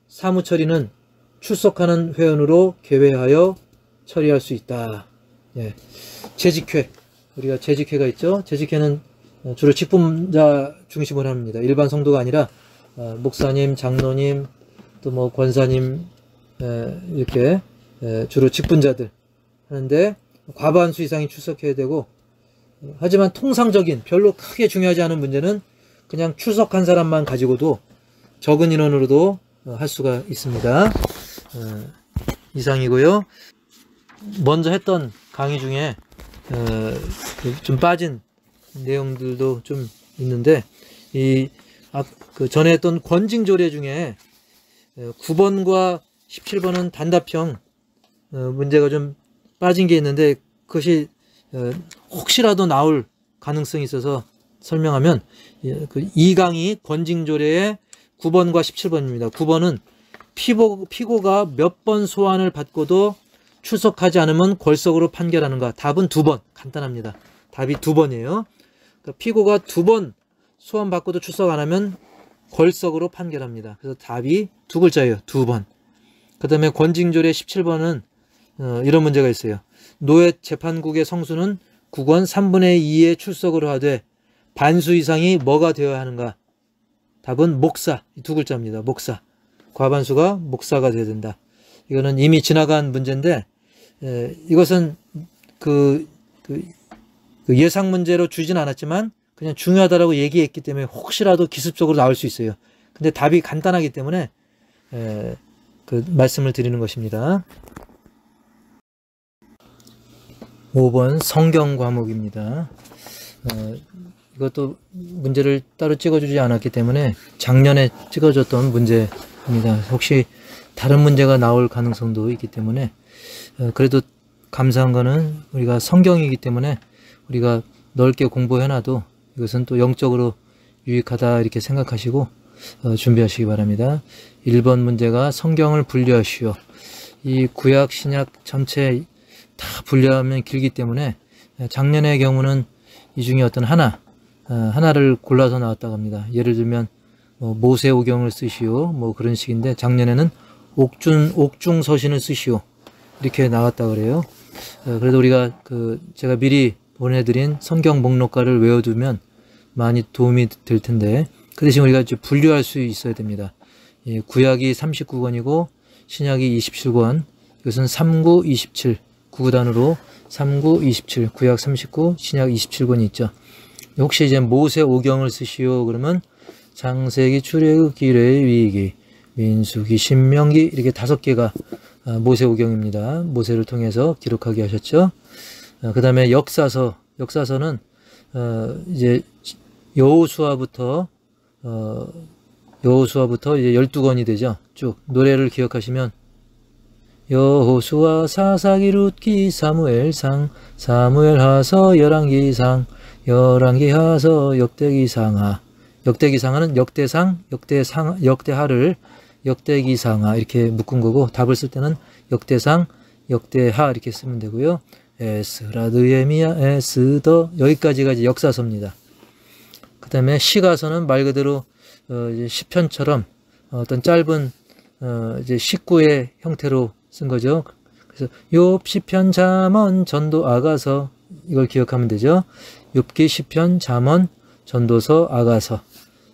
사무처리는 출석하는 회원으로 개회하여 처리할 수 있다. 예. 재직회, 우리가 재직회가 있죠. 재직회는 주로 직분자 중심으로 합니다. 일반 성도가 아니라 목사님, 장로님, 또 뭐 권사님, 이렇게 주로 직분자들 하는데 과반수 이상이 출석해야 되고, 하지만 통상적인 별로 크게 중요하지 않은 문제는 그냥 출석한 사람만 가지고도 적은 인원으로도 할 수가 있습니다. 이상이고요. 먼저 했던 강의 중에 좀 빠진 내용들도 좀 있는데, 그 전에 했던 권징조례 중에 9번과 17번은 단답형 문제가 좀 빠진 게 있는데, 그것이 혹시라도 나올 가능성이 있어서 설명하면, 그 2강이 권징조례의 9번과 17번입니다. 9번은 피고가 몇 번 소환을 받고도 출석하지 않으면 골석으로 판결하는가. 답은 2번. 간단합니다. 답이 2번이에요. 그러니까 피고가 2번 소환받고도 출석 안 하면 골석으로 판결합니다. 그래서 답이 2글자예요. 2번. 그 다음에 권징조례 17번은 이런 문제가 있어요. 노예 재판국의 성수는 국원 3분의 2의 출석으로 하되 반수 이상이 뭐가 되어야 하는가. 답은 목사. 2글자입니다. 목사. 과반수가 목사가 되어야 된다. 이거는 이미 지나간 문제인데, 이것은 그 예상 문제로 주진 않았지만 그냥 중요하다라고 얘기했기 때문에 혹시라도 기습적으로 나올 수 있어요. 근데 답이 간단하기 때문에 그 말씀을 드리는 것입니다. 5번 성경 과목입니다. 이것도 문제를 따로 찍어주지 않았기 때문에 작년에 찍어줬던 문제입니다. 혹시 다른 문제가 나올 가능성도 있기 때문에, 그래도 감사한 거는 우리가 성경이기 때문에 우리가 넓게 공부해놔도 이것은 또 영적으로 유익하다 이렇게 생각하시고 준비하시기 바랍니다. 1번 문제가 성경을 분류하시오. 이 구약 신약 전체 다 분류하면 길기 때문에 작년의 경우는 이 중에 어떤 하나를 골라서 나왔다고 합니다. 예를 들면 모세오경을 쓰시오, 뭐 그런 식인데, 작년에는 옥중서신을 쓰시오 이렇게 나왔다 그래요. 그래도 우리가 제가 미리 보내드린 성경 목록가를 외워두면 많이 도움이 될 텐데, 그 대신 우리가 이제 분류할 수 있어야 됩니다. 구약이 39권이고 신약이 27권, 이것은 39, 27 구구단으로 39, 27 구약 39, 신약 27권이 있죠. 혹시 이제 모세오경을 쓰시오 그러면 창세기, 출애굽기, 레위기, 민수기, 신명기 이렇게 5개가 모세오경입니다. 모세를 통해서 기록하게 하셨죠. 그 다음에 역사서는 이제 여호수아부터 이제 12권이 되죠. 쭉 노래를 기억하시면 여호수아, 사사기, 룻기, 사무엘상, 사무엘하서, 열왕기상, 열왕기하서, 역대기상하. 역대기상하는 역대상, 역대하를 역대기상하 이렇게 묶은 거고, 답을 쓸 때는 역대상, 역대하 이렇게 쓰면 되고요. 에스라, 느헤미야, 에스더 여기까지가 이제 역사서입니다. 그 다음에 시가서는 말 그대로 이제 시편처럼 어떤 짧은 이제 식구의 형태로 쓴 거죠. 그래서 욥, 시편, 잠언, 전도, 아가서 이걸 기억하면 되죠. 욥기, 시편, 잠언, 전도서, 아가서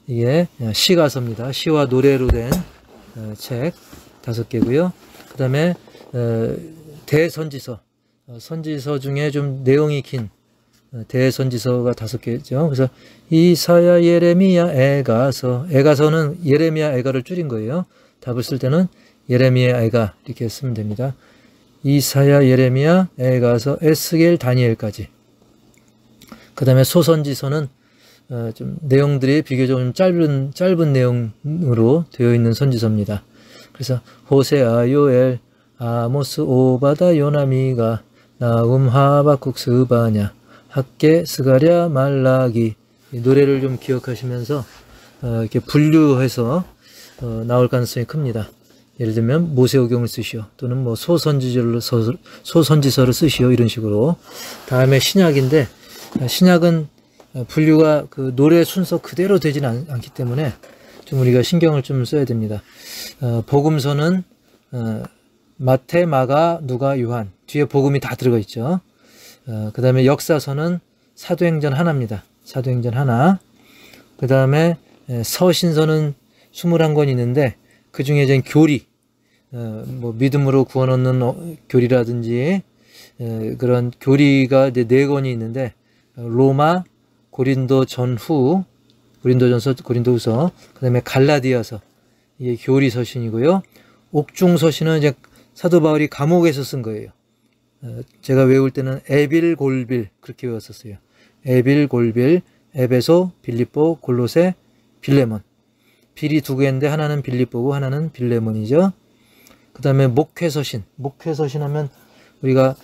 이게 시가서입니다. 시와 노래로 된 책 5개고요. 그 다음에 대선지서, 선지서 중에 좀 내용이 긴 대선지서가 5개죠. 그래서 이사야, 예레미야, 에가서, 에가서는 예레미야, 에가를 줄인 거예요. 답을 쓸 때는 예레미야, 에가 이렇게 쓰면 됩니다. 이사야, 예레미야, 에가서, 에스겔, 다니엘까지. 그 다음에 소선지서는 좀 내용들이 비교적 좀 짧은 내용으로 되어 있는 선지서입니다. 그래서 호세아, 요엘, 아모스, 오바다, 요나미가, 나움, 하박국, 스바냐, 학개, 스가랴, 말라기 노래를 좀 기억하시면서 이렇게 분류해서 나올 가능성이 큽니다. 예를 들면 모세오경을 쓰시오, 또는 뭐 소선지서를 쓰시오, 이런 식으로. 다음에 신약인데, 신약은 분류가 그 노래 순서 그대로 되지는 않기 때문에 좀 우리가 신경을 좀 써야 됩니다. 복음서는 마태, 마가, 누가, 요한, 뒤에 복음이 다 들어가 있죠. 그 다음에 역사서는 사도행전 하나입니다. 사도행전 하나. 그 다음에 서신서는 21권 있는데, 그 중에 이제 교리, 뭐 믿음으로 구원 얻는 교리라든지 그런 교리가 이제 4권이 있는데, 로마, 고린도 전후, 고린도전서, 고린도후서, 그 다음에 갈라디아서, 이게 교리 서신이고요. 옥중 서신은 이제 사도 바울이 감옥에서 쓴 거예요. 제가 외울 때는 에빌, 골빌 그렇게 외웠었어요. 에빌, 골빌, 에베소, 빌립보, 골로새, 빌레몬. 빌이 2개인데 하나는 빌립보고 하나는 빌레몬이죠. 그 다음에 목회서신. 목회서신 하면 우리가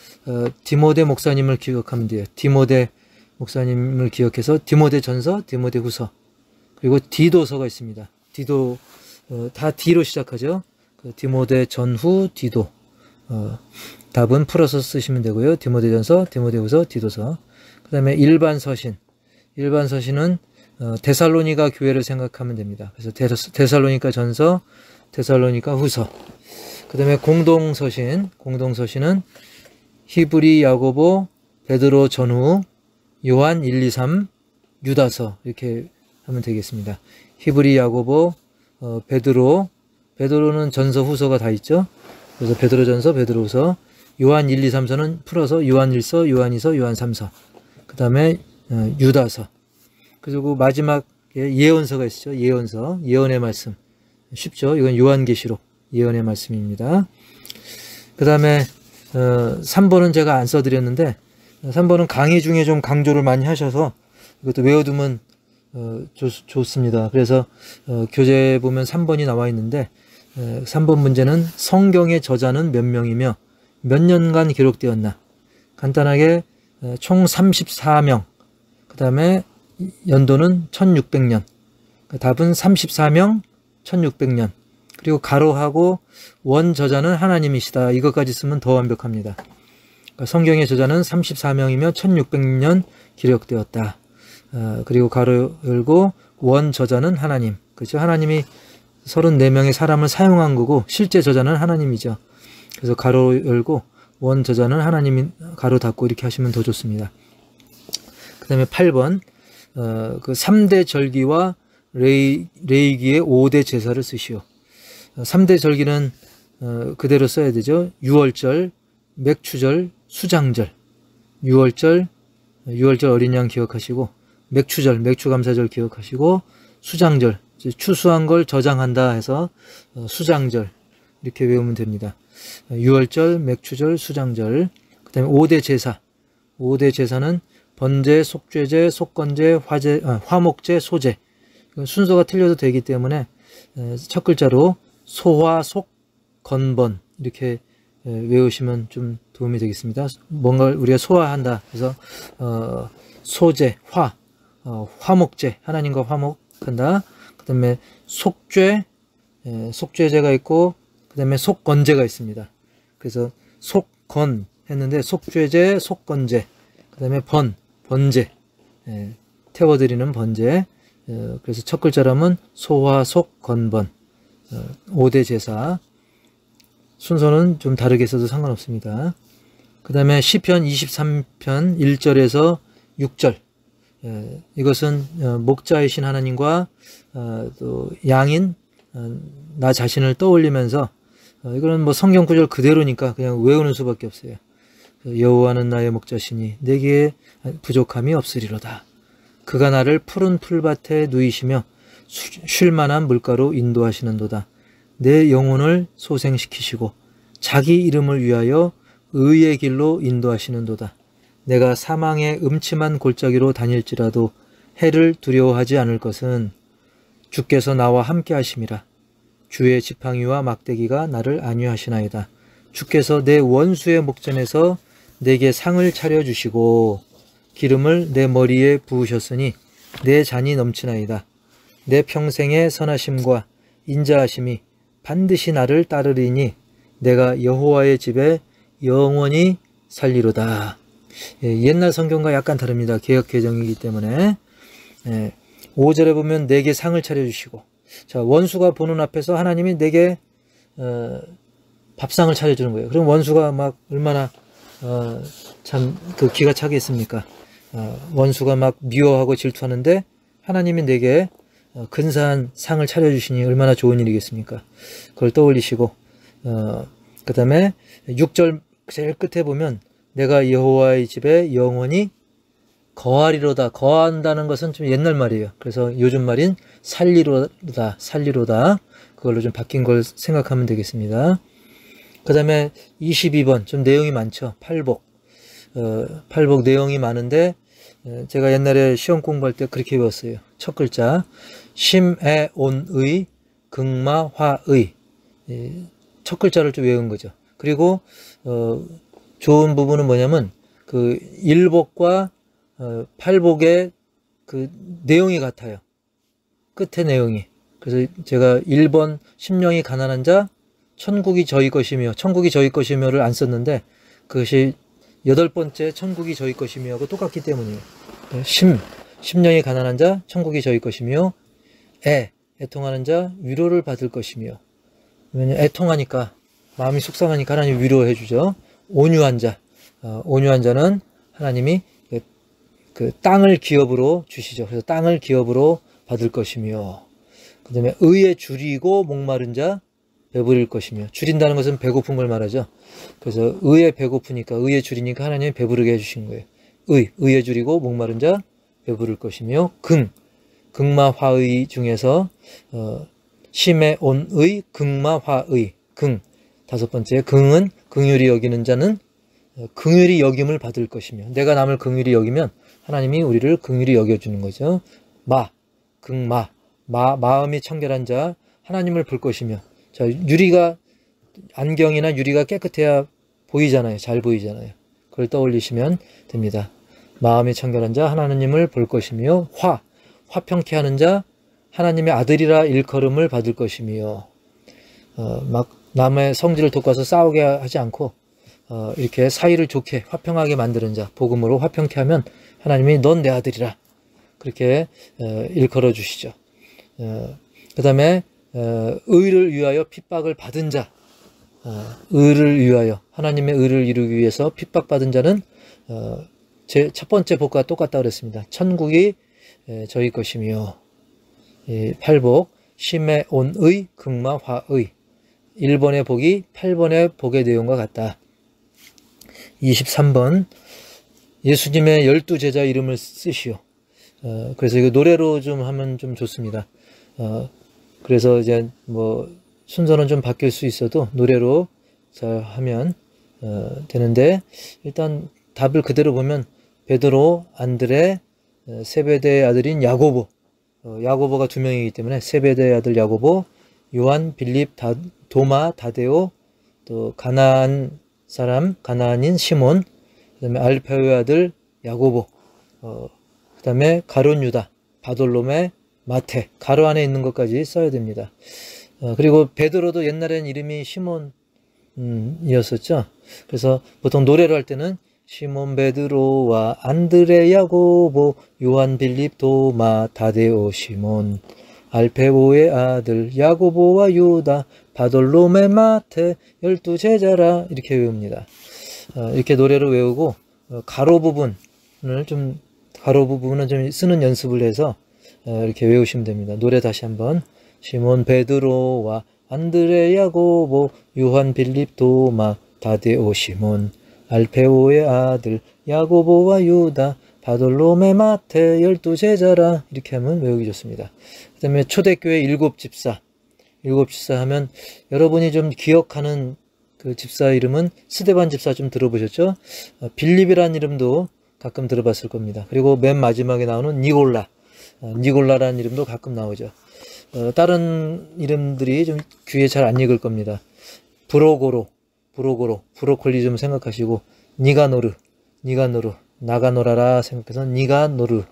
디모데 목사님을 기억하면 돼요. 디모데 목사님을 기억해서 디모데전서, 디모데후서, 그리고 디도서가 있습니다. 디도 다 D로 시작하죠. 그 디모데 전후, 디도. 답은 풀어서 쓰시면 되고요. 디모데전서, 디모데후서, 디도서. 그 다음에 일반 서신. 일반 서신은 데살로니가 교회를 생각하면 됩니다. 그래서 데살로니가 전서, 데살로니가 후서. 그 다음에 공동서신. 공동서신은 히브리, 야고보, 베드로 전후, 요한 1, 2, 3, 유다서, 이렇게 하면 되겠습니다. 히브리, 야고보, 베드로는 전서, 후서가 다 있죠. 그래서 베드로 전서, 베드로 후서, 요한 1, 2, 3서는 풀어서 요한 1서, 요한 2서, 요한 3서. 그 다음에 유다서. 그리고 마지막에 예언서가 있죠. 예언서, 예언의 말씀. 쉽죠. 이건 요한계시록, 예언의 말씀입니다. 그 다음에 3번은 제가 안 써드렸는데, 3번은 강의 중에 좀 강조를 많이 하셔서 이것도 외워두면 좋습니다. 그래서 교재에 보면 3번이 나와 있는데, 3번 문제는 성경의 저자는 몇 명이며 몇 년간 기록되었나. 간단하게 총 34명, 그 다음에 연도는 1600년, 답은 34명 1600년, 그리고 가로하고 원 저자는 하나님이시다. 이것까지 쓰면 더 완벽합니다. 그러니까 성경의 저자는 34명이며 1600년 기록되었다. 그리고 가로 열고 원 저자는 하나님. 그렇죠? 하나님이 34명의 사람을 사용한 거고 실제 저자는 하나님이죠. 그래서 가로 열고 원 저자는 하나님이, 가로 닫고 이렇게 하시면 더 좋습니다. 그 다음에 8번 그 3대 절기와 레이기의 5대 제사를 쓰시오. 3대 절기는 그대로 써야 되죠. 유월절, 맥추절, 수장절. 유월절 어린 양 기억하시고, 맥추절, 맥추감사절 기억하시고, 수장절, 추수한 걸 저장한다 해서 수장절, 이렇게 외우면 됩니다. 유월절, 맥추절, 수장절. 그 다음에 5대 제사. 5대 제사는 번제, 속죄제, 속건제, 화목제, 소제. 순서가 틀려도 되기 때문에 첫 글자로 소화, 속, 건번 이렇게 외우시면 좀 도움이 되겠습니다. 뭔가를 우리가 소화한다. 그래서 소제, 화목제, 하나님과 화목한다. 그 다음에 속죄, 속죄제가 있고, 그 다음에 속건제가 있습니다. 그래서 속건 했는데 속죄제, 속건제, 그 다음에 번제, 태워드리는 번제. 그래서 첫 글자라면 소화, 속, 건번. 5대 제사. 순서는 좀 다르게 써도 상관없습니다. 그 다음에 시편 23편 1절에서 6절. 이것은 목자이신 하나님과 또 양인 나 자신을 떠올리면서, 이거는 뭐 성경 구절 그대로니까 그냥 외우는 수밖에 없어요. 여호와는 나의 목자시니 내게 부족함이 없으리로다. 그가 나를 푸른 풀밭에 누이시며 쉴 만한 물가로 인도하시는도다. 내 영혼을 소생시키시고 자기 이름을 위하여 의의 길로 인도하시는도다. 내가 사망의 음침한 골짜기로 다닐지라도 해를 두려워하지 않을 것은 주께서 나와 함께 하심이라. 주의 지팡이와 막대기가 나를 안위하시나이다. 주께서 내 원수의 목전에서 내게 상을 차려주시고 기름을 내 머리에 부으셨으니 내 잔이 넘치나이다. 내 평생의 선하심과 인자하심이 반드시 나를 따르리니 내가 여호와의 집에 영원히 살리로다. 옛날 성경과 약간 다릅니다. 개역 개정이기 때문에. 5절에 보면 내게 상을 차려주시고, 자, 원수가 보는 앞에서 하나님이 내게 밥상을 차려주는 거예요. 그럼 원수가 막 얼마나 참 그 기가 차겠습니까? 원수가 막 미워하고 질투하는데 하나님이 내게 근사한 상을 차려주시니 얼마나 좋은 일이겠습니까? 그걸 떠올리시고, 그 다음에 6절 제일 끝에 보면 내가 여호와의 집에 영원히 거하리로다. 거한다는 것은 좀 옛날 말이에요. 그래서 요즘 말인 살리로다, 살리로다. 그걸로 좀 바뀐 걸 생각하면 되겠습니다. 그 다음에 22번 좀 내용이 많죠. 팔복. 팔복 내용이 많은데 제가 옛날에 시험 공부할 때 그렇게 배웠어요. 첫 글자 심에 온의 극마화의, 첫 글자를 좀 외운 거죠. 그리고 좋은 부분은 뭐냐면 그 일복과 팔복의 그 내용이 같아요. 끝의 내용이. 그래서 제가 1번 심령이 가난한 자 천국이 저희 것이며, 천국이 저희 것이며를 안 썼는데 그것이 8번째 천국이 저희 것이며하고 똑같기 때문이에요. 심령이 가난한 자 천국이 저희 것이며, 애통하는 자 위로를 받을 것이며. 왜냐면 애통하니까, 마음이 속상하니까 하나님이 위로해 주죠. 온유한 자, 온유한 자는 하나님이 그 땅을 기업으로 주시죠. 그래서 땅을 기업으로 받을 것이며, 그 다음에 의에 줄이고 목마른 자 배부릴 것이며. 줄인다는 것은 배고픈 걸 말하죠. 그래서 의에 배고프니까, 의에 줄이니까 하나님이 배부르게 해주신 거예요. 의에 줄이고 목마른 자 배부를 것이며, 극마화의 중에서 심에 온의 극마화의, 5번째 긍은 긍휼히 여기는 자는 긍휼히 여김을 받을 것이며. 내가 남을 긍휼히 여기면 하나님이 우리를 긍휼히 여겨주는 거죠. 마음이 청결한 자 하나님을 볼 것이며. 자, 안경이나 유리가 깨끗해야 보이잖아요. 잘 보이잖아요. 그걸 떠올리시면 됩니다. 마음이 청결한 자 하나님을 볼 것이며, 화평케 하는 자 하나님의 아들이라 일컬음을 받을 것이며. 막 남의 성질을 돋궈서 싸우게 하지 않고 이렇게 사이를 좋게 화평하게 만드는 자, 복음으로 화평케 하면 하나님이 넌 내 아들이라 그렇게 일컬어 주시죠. 그 다음에 의를 위하여 핍박을 받은 자, 의를 위하여, 하나님의 의를 이루기 위해서 핍박받은 자는 제 첫 번째 복과 똑같다 그랬습니다. 천국이 저희 것이며. 팔복, 심에 온의 극마화의, 1번의 복이 8번의 복의 내용과 같다. 23번 예수님의 12제자 이름을 쓰시오. 그래서 이거 노래로 좀 하면 좀 좋습니다. 그래서 이제 뭐 순서는 좀 바뀔 수 있어도 노래로 잘 하면 되는데, 일단 답을 그대로 보면 베드로, 안드레, 세베대의 아들인 야고보, 야고보가 2명이기 때문에 세베대의 아들 야고보, 요한, 빌립, 도마, 다데오, 또 가나안 사람, 가나안인 시몬, 그 다음에 알페오의 아들 야고보, 그 다음에 가룟 유다, 바돌로메, 마테, 가로 안에 있는 것까지 써야 됩니다. 그리고 베드로도 옛날엔 이름이 시몬이었었죠. 그래서 보통 노래를 할 때는 시몬 베드로와 안드레 야고보 요한 빌립 도마 다데오 시몬 알페오의 아들 야고보와 유다 바돌로메 마테 12제자라 이렇게 외웁니다. 이렇게 노래를 외우고 가로 부분은 좀 쓰는 연습을 해서 이렇게 외우시면 됩니다. 노래 다시 한번. 시몬 베드로와 안드레 야고보 요한 빌립 도마 다데오 시몬 알페오의 아들 야고보와 유다 바돌로메 마테 12제자라 이렇게 하면 외우기 좋습니다. 그 다음에 초대교회 7집사 하면 여러분이 좀 기억하는 그 집사 이름은 스데반 집사 좀 들어보셨죠? 빌립이라는 이름도 가끔 들어봤을 겁니다. 그리고 맨 마지막에 나오는 니골라라는 이름도 가끔 나오죠. 다른 이름들이 좀 귀에 잘 안 익을 겁니다. 브로콜리 좀 생각하시고, 니가노르, 나가 놀아라 생각해서 니가노르,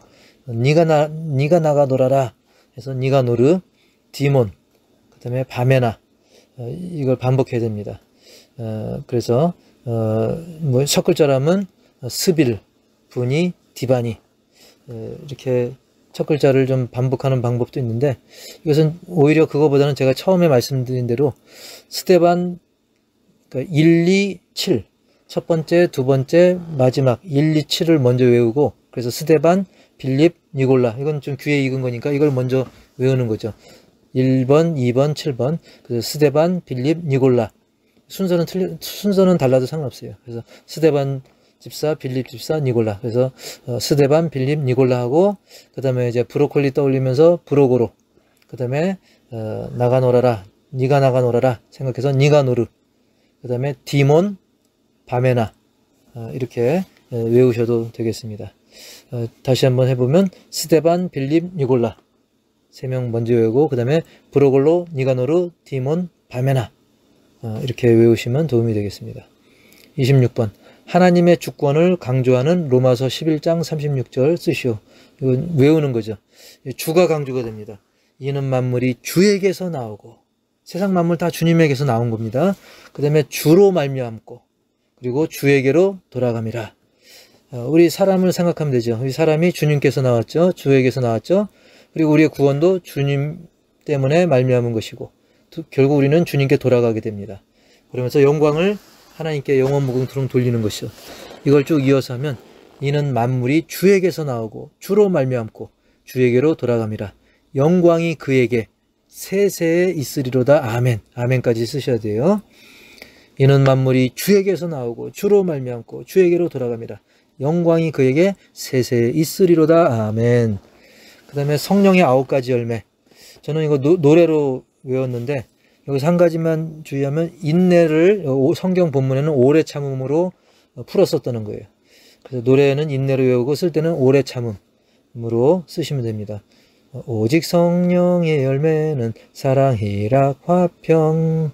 니가 나가 놀아라, 해서 니가노르, 디몬, 그 다음에 바메나, 이걸 반복해야 됩니다. 그래서 뭐 첫 글자라면 스빌, 분이, 디바니, 이렇게 첫 글자를 좀 반복하는 방법도 있는데, 이것은 오히려 그거보다는 제가 처음에 말씀드린 대로 스테반, 그러니까 1, 2, 7, 첫 번째, 두 번째, 마지막 1, 2, 7을 먼저 외우고, 그래서 스테반, 빌립, 니골라, 이건 좀 귀에 익은 거니까 이걸 먼저 외우는 거죠. 1번, 2번, 7번. 그래서 스테반, 빌립, 니골라. 순서는 달라도 상관없어요. 그래서 스테반 집사, 빌립 집사, 니골라. 그래서 스테반, 빌립, 니골라 하고, 그 다음에 이제 브로콜리 떠올리면서 브로고로. 그 다음에 나가 놀아라, 니가 나가 놀아라 생각해서 니가노르. 그 다음에 디몬, 바메나. 이렇게 외우셔도 되겠습니다. 다시 한번 해보면 스테반, 빌립, 니골라. 3명 먼저 외우고, 그 다음에 브로골로, 니가노르, 디몬, 바메나. 이렇게 외우시면 도움이 되겠습니다. 26번. 하나님의 주권을 강조하는 로마서 11장 36절 쓰시오. 이건 외우는 거죠. 주가 강조가 됩니다. 이는 만물이 주에게서 나오고, 세상 만물 다 주님에게서 나온 겁니다. 그 다음에 주로 말미암고, 그리고 주에게로 돌아감이라. 우리 사람을 생각하면 되죠. 우리 사람이 주님께서 나왔죠. 주에게서 나왔죠. 그리고 우리의 구원도 주님 때문에 말미암은 것이고, 결국 우리는 주님께 돌아가게 됩니다. 그러면서 영광을 하나님께 영원무궁토록 돌리는 것이죠. 이걸 쭉 이어서 하면, 이는 만물이 주에게서 나오고 주로 말미암고 주에게로 돌아감이라. 영광이 그에게 세세에 있으리로다. 아멘. 아멘까지 쓰셔야 돼요. 이는 만물이 주에게서 나오고 주로 말미암고 주에게로 돌아감이라. 영광이 그에게 세세에 있으리로다. 아멘. 그 다음에 성령의 9가지 열매. 저는 이거 노래로 외웠는데, 여기서 한 가지만 주의하면, 인내를 성경 본문에는 오래 참음으로 풀었었다는 거예요. 그래서 노래는 인내로 외우고 쓸 때는 오래 참음으로 쓰시면 됩니다. 오직 성령의 열매는 사랑, 희락, 화평,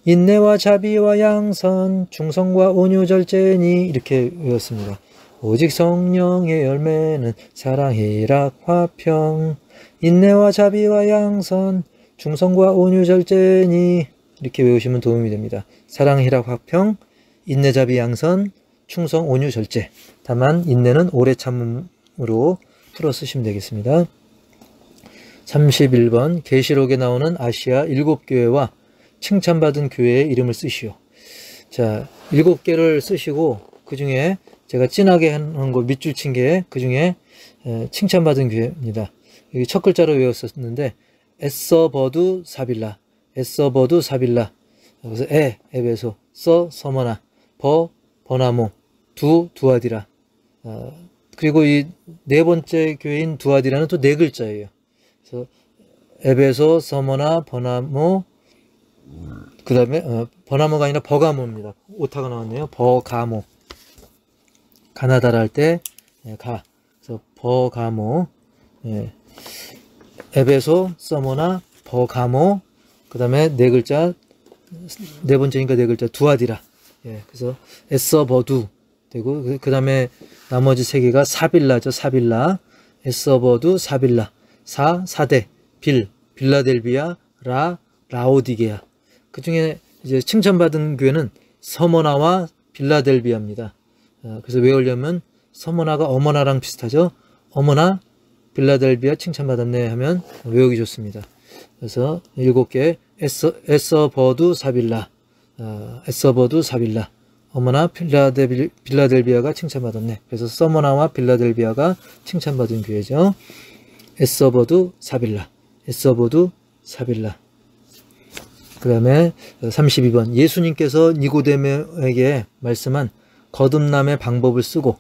인내와 자비와 양선, 충성과 온유, 절제니. 이렇게 외웠습니다. 오직 성령의 열매는 사랑, 희락, 화평, 인내와 자비와 양선, 충성과 온유, 절제니. 이렇게 외우시면 도움이 됩니다. 사랑, 희락, 화평, 인내, 자비, 양선, 충성, 온유, 절제. 다만 인내는 오래 참음으로 풀어 쓰시면 되겠습니다. 31번. 계시록에 나오는 아시아 7교회와 칭찬받은 교회의 이름을 쓰시오. 자, 7개를 쓰시고, 그 중에 제가 진하게 하는 거 밑줄 친 게 그 중에 칭찬받은 교회입니다. 여기 첫 글자로 외웠었는데, 에서버두 사빌라, 에서버두 사빌라. 그래서 에베소, 서머나, 버나모, 두아디라. 그리고 이 네 번째 교회인 두아디라는 또 네 글자예요. 그래서 에베소, 서머나, 버나모, 그 다음에 버나모가 아니라 버가모입니다. 오타가 나왔네요. 버가모. 가나다라 할 때 그래서 버가모. 에베소, 서머나, 버가모. 그 다음에 네 글자, 네 번째니까 네 글자, 두아디라. 그래서 에서버두 되고, 그 다음에 나머지 세 개가 사빌라죠. 사빌라. 에서버두 사빌라. 사대, 빌라델비아, 라오디게아. 그 중에 이제 칭찬받은 교회는 서머나와 빌라델비아입니다. 그래서 외우려면 서머나가 어머나랑 비슷하죠. 어머나, 빌라델비아 칭찬받았네 하면 외우기 좋습니다. 그래서 7개, 에서버두 사빌라, 에서버두 사빌라, 어머나 빌라델비아가 칭찬받았네. 그래서 서머나와 빌라델비아가 칭찬받은 교회죠. 에서버두 사빌라, 에서버두 사빌라. 그 다음에 32번. 예수님께서 니고데모에게 말씀한 거듭남의 방법을 쓰고,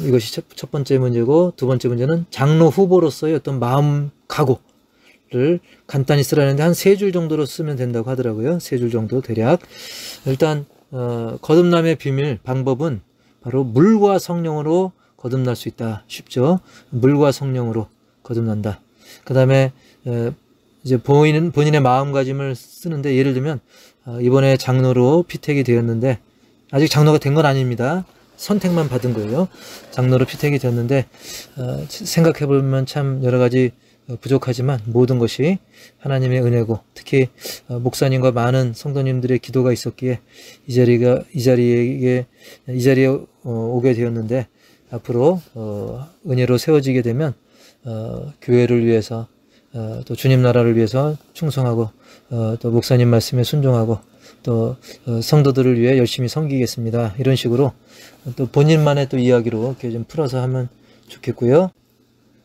이것이 첫 번째 문제고, 두 번째 문제는 장로 후보로서의 어떤 마음 각오를 간단히 쓰라는데 한 3줄 정도로 쓰면 된다고 하더라고요. 3줄 정도 대략. 일단 거듭남의 비밀, 방법은 바로 물과 성령으로 거듭날 수 있다. 쉽죠? 물과 성령으로 거듭난다. 그 다음에 이제 본인의 마음가짐을 쓰는데, 예를 들면 이번에 장로로 피택이 되었는데, 아직 장로가 된 건 아닙니다. 선택만 받은 거예요. 장로로 피택이 되었는데 생각해보면 참 여러 가지 부족하지만 모든 것이 하나님의 은혜고, 특히 목사님과 많은 성도님들의 기도가 있었기에 이 자리에 오게 되었는데, 앞으로 은혜로 세워지게 되면 교회를 위해서, 또 주님 나라를 위해서 충성하고, 또 목사님 말씀에 순종하고, 또 성도들을 위해 열심히 섬기겠습니다. 이런 식으로 또 본인만의 또 이야기로 이렇게 좀 풀어서 하면 좋겠고요.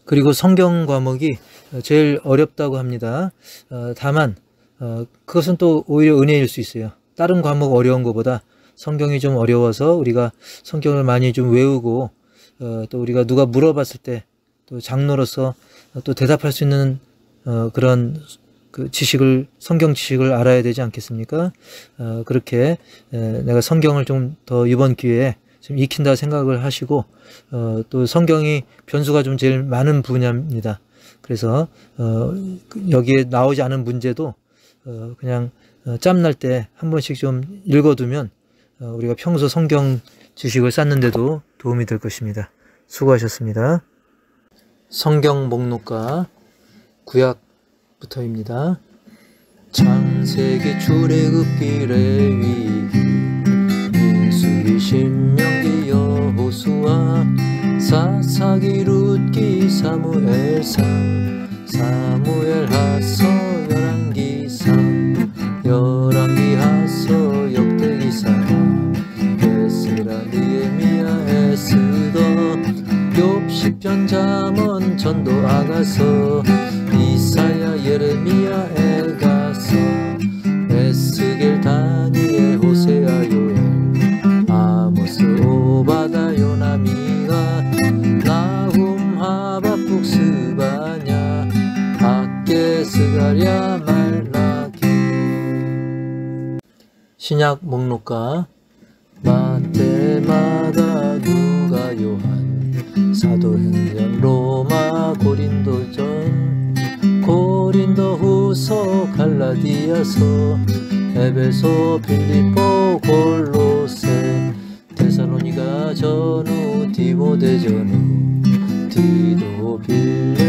그리고 성경 과목이 제일 어렵다고 합니다. 다만 그것은 또 오히려 은혜일 수 있어요. 다른 과목 어려운 것보다 성경이 좀 어려워서 우리가 성경을 많이 좀 외우고, 또 우리가 누가 물어봤을 때 또 장로로서 또 대답할 수 있는 그런 그 성경 지식을 알아야 되지 않겠습니까? 그렇게 내가 성경을 좀 더 이번 기회에 좀 익힌다 생각을 하시고, 또 성경이 변수가 좀 제일 많은 분야입니다. 그래서 여기에 나오지 않은 문제도 그냥 짬날 때 한 번씩 좀 읽어두면 우리가 평소 성경 지식을 쌓는데도 도움이 될 것입니다. 수고하셨습니다. 성경 목록과 구약부터입니다. 창세기, 출애굽기, 레위기, 민수기, 신명기, 여호수아, 사사기, 룻기, 사무엘상, 사무엘하서, 열왕기상, 열왕기하서, 역대기상, 에스라, 느헤미야, 에스더, 욥, 시편, 잠언, 전도, 아가서, 이사야, 예레미야, 에가서, 에스겔, 다니엘, 호세아, 요엘, 아모스, 오바다, 요나, 미가, 나훔, 하박국, 스바냐, 학개, 스가랴, 말라기. 신약 목록과 마태, 마가, 누가, 요한, 사도행전, 로마, 고린도전, 고린도후서, 갈라디아서, 에베소, 빌립보, 골로새, 데살로니가 전후, 디모데 전후, 디도, 빌립,